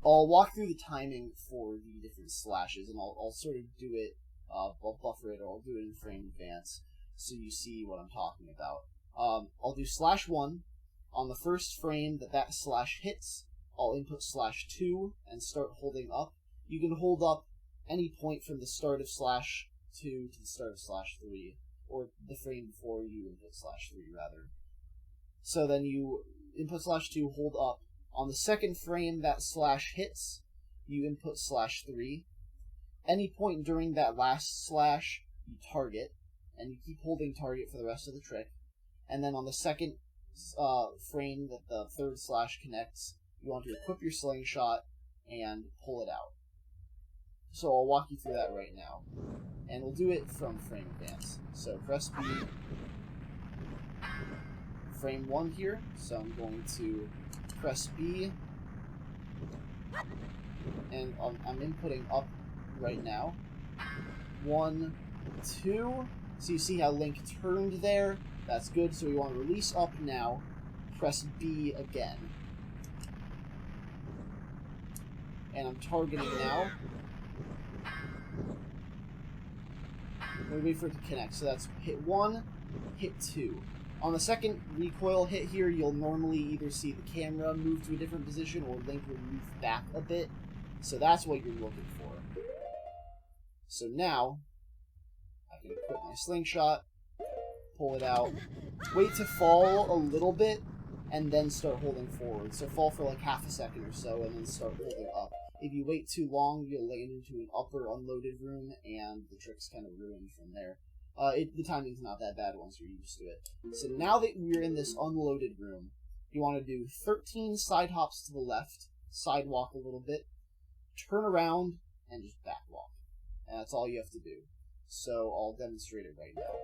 I'll walk through the timing for the different slashes, and I'll sort of do it, I'll buffer it, or I'll do it in frame advance, so you see what I'm talking about. I'll do slash 1. On the first frame that slash hits, I'll input slash 2 and start holding up. You can hold up any point from the start of slash 2 to the start of slash 3, or the frame before you input slash 3, rather. So then you input slash 2, hold up. On the second frame that slash hits, you input slash 3. Any point during that last slash, you target, and you keep holding target for the rest of the trick. And then on the second frame that the third slash connects, you want to equip your slingshot and pull it out. So I'll walk you through that right now. And we'll do it from frame advance. So press B. Frame 1 here, so I'm going to press B. And I'm inputting up right now. 1, 2. So you see how Link turned there? That's good, so we want to release up now. Press B again. And I'm targeting now. We wait for it to connect, so that's hit 1, hit 2. On the second recoil hit here, you'll normally either see the camera move to a different position or Link will move back a bit. So that's what you're looking for. So now, I can equip my slingshot, pull it out. Wait to fall a little bit, and then start holding forward. So fall for like half a second or so, and then start holding up. If you wait too long, you'll land into an upper unloaded room, and the trick's kind of ruined from there. The timing's not that bad once you're used to it. So now that we're in this unloaded room, you want to do 13 side hops to the left, sidewalk a little bit, turn around, and just backwalk. And that's all you have to do. So I'll demonstrate it right now.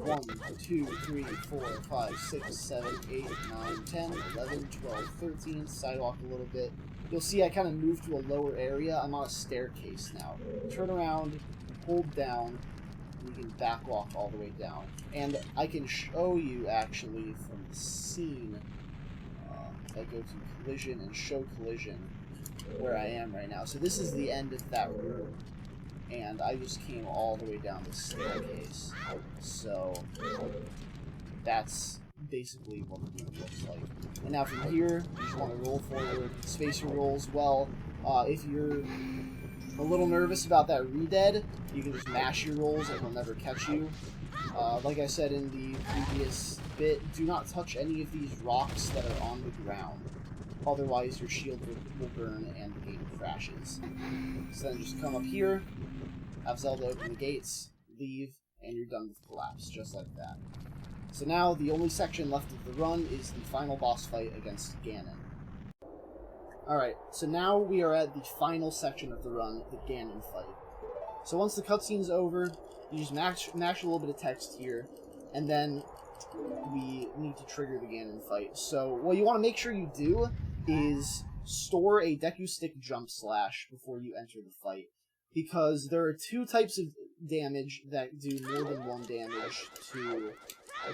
1, 2, 3, 4, 5, 6, 7, 8, 9, 10, 11, 12, 13, sidewalk a little bit. You'll see I kind of moved to a lower area. I'm on a staircase now. Turn around, hold down, and you can backwalk all the way down. And I can show you, actually, from the scene, I go to collision and show collision, where I am right now. So this is the end of that room, and I just came all the way down the staircase. So that's basically what the room looks like. And now from here, you just want to roll forward, space your rolls well. If you're a little nervous about that re-dead, you can just mash your rolls and he'll never catch you. Like I said in the previous bit, do not touch any of these rocks that are on the ground. Otherwise your shield will burn and the game crashes. So then just come up here, have Zelda open the gates, leave, and you're done with Collapse, just like that. So now the only section left of the run is the final boss fight against Ganon. Alright, so now we are at the final section of the run, the Ganon fight. So once the cutscene's over, you just mash a little bit of text here, and then we need to trigger the Ganon fight. So what you want to make sure you do is store a Deku Stick Jump Slash before you enter the fight, because there are two types of damage that do more than one damage to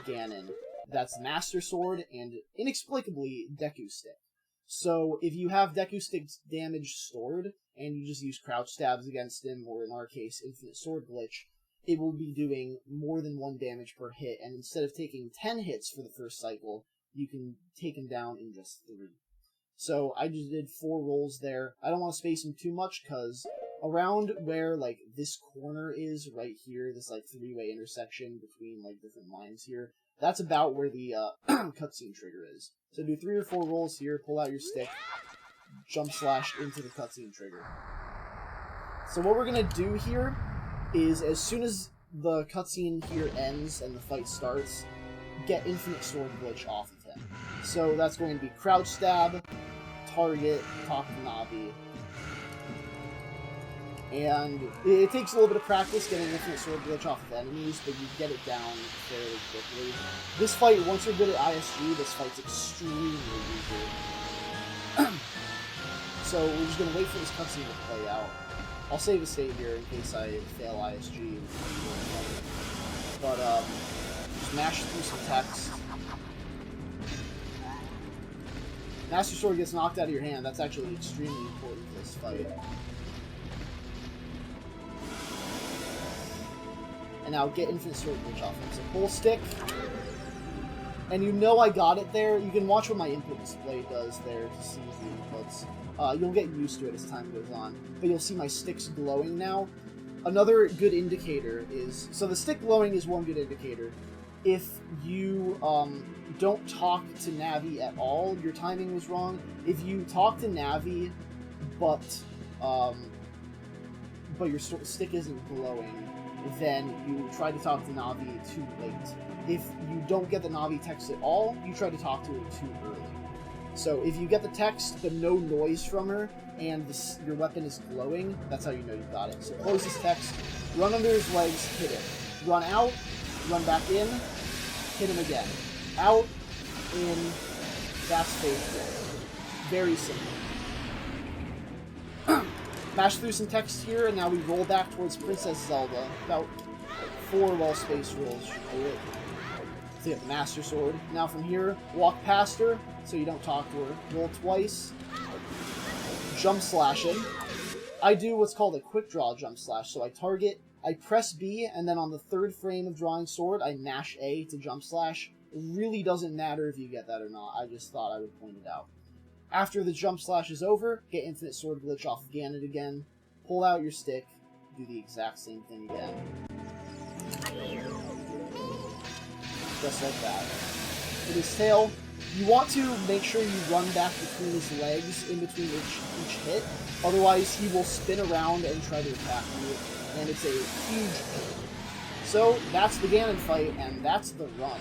Ganon. That's Master Sword and, inexplicably, Deku Stick. So if you have Deku Stick's damage stored, and you just use crouch stabs against him, or in our case, Infinite Sword Glitch, it will be doing more than one damage per hit, and instead of taking 10 hits for the first cycle, you can take him down in just 3. So I just did 4 rolls there. I don't want to space him too much, because around where, like, this corner is, right here, this, like, 3-way intersection between, like, different lines here, that's about where the cutscene trigger is. So do 3 or 4 rolls here, pull out your stick, jump slash into the cutscene trigger. So what we're going to do here is, as soon as the cutscene here ends and the fight starts, get Infinite Sword Glitch off of him. So that's going to be crouch stab, target, talk to Navi. And it takes a little bit of practice getting Infinite Sword Glitch off of enemies, but you get it down fairly quickly. This fight, once you're good at ISG, this fight's extremely easy. So we're just going to wait for this cutscene to play out. I'll save a save here in case I fail ISG. But just mash through some text. Master Sword gets knocked out of your hand. That's actually extremely important for this fight. And now get Infinite Sword Glitch off him. So pull stick. And you know I got it there. You can watch what my input display does there to see the inputs. You'll get used to it as time goes on. But you'll see my sticks glowing now. Another good indicator is... So the stick glowing is one good indicator. If you don't talk to Navi at all, your timing was wrong. If you talk to Navi, but your stick isn't glowing, then you try to talk to Navi too late. If you don't get the Navi text at all, you try to talk to her too early. So if you get the text but no noise from her, and your weapon is glowing, that's how you know you've got it. So close this text, run under his legs, hit him. Run out, run back in, hit him again. Out, in, that's faithful. Very simple. Mash through some text here, and now we roll back towards Princess Zelda. About 4 well-spaced rolls should do it. So you have the Master Sword. Now from here, walk past her, so you don't talk to her. Roll twice. Jump slash him. I do what's called a quick draw jump slash, so I target, I press B, and then on the 3rd frame of drawing sword, I mash A to jump slash. It really doesn't matter if you get that or not, I just thought I would point it out. After the jump slash is over, get Infinite Sword Glitch off of Ganon again, pull out your stick, do the exact same thing again. just like that. With his tail, you want to make sure you run back between his legs in between each hit, otherwise he will spin around and try to attack you, and it's a huge hit. So that's the Ganon fight, and that's the run.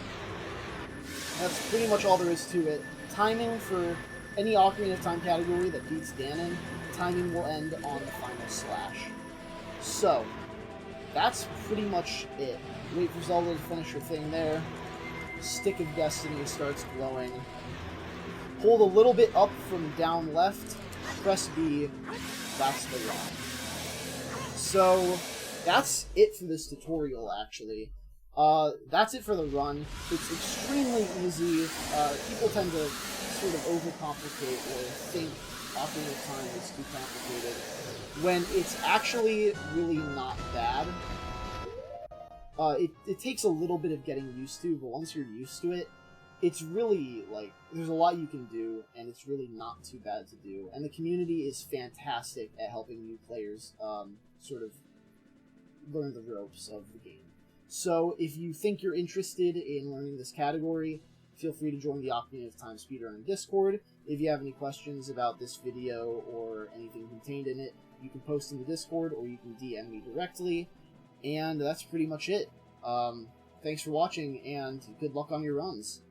That's pretty much all there is to it. Timing for any Ocarina of Time category that beats Ganon, timing will end on the final slash. So, that's pretty much it. Wait for Zelda to finish her thing there. Stick of Destiny starts glowing. Hold a little bit up from down left, press B, that's the run. So, that's it for this tutorial, actually. That's it for the run. It's extremely easy. People tend to sort of overcomplicate or think Ocarina of Time is too complicated, when it's actually really not bad. It takes a little bit of getting used to, but once you're used to it, it's really, like, there's a lot you can do, and it's really not too bad to do. And the community is fantastic at helping new players sort of learn the ropes of the game. So, if you think you're interested in learning this category, feel free to join the Ocarina of Time Speedrunning Discord. If you have any questions about this video or anything contained in it, you can post in the Discord, or you can DM me directly. And that's pretty much it. Thanks for watching, and good luck on your runs.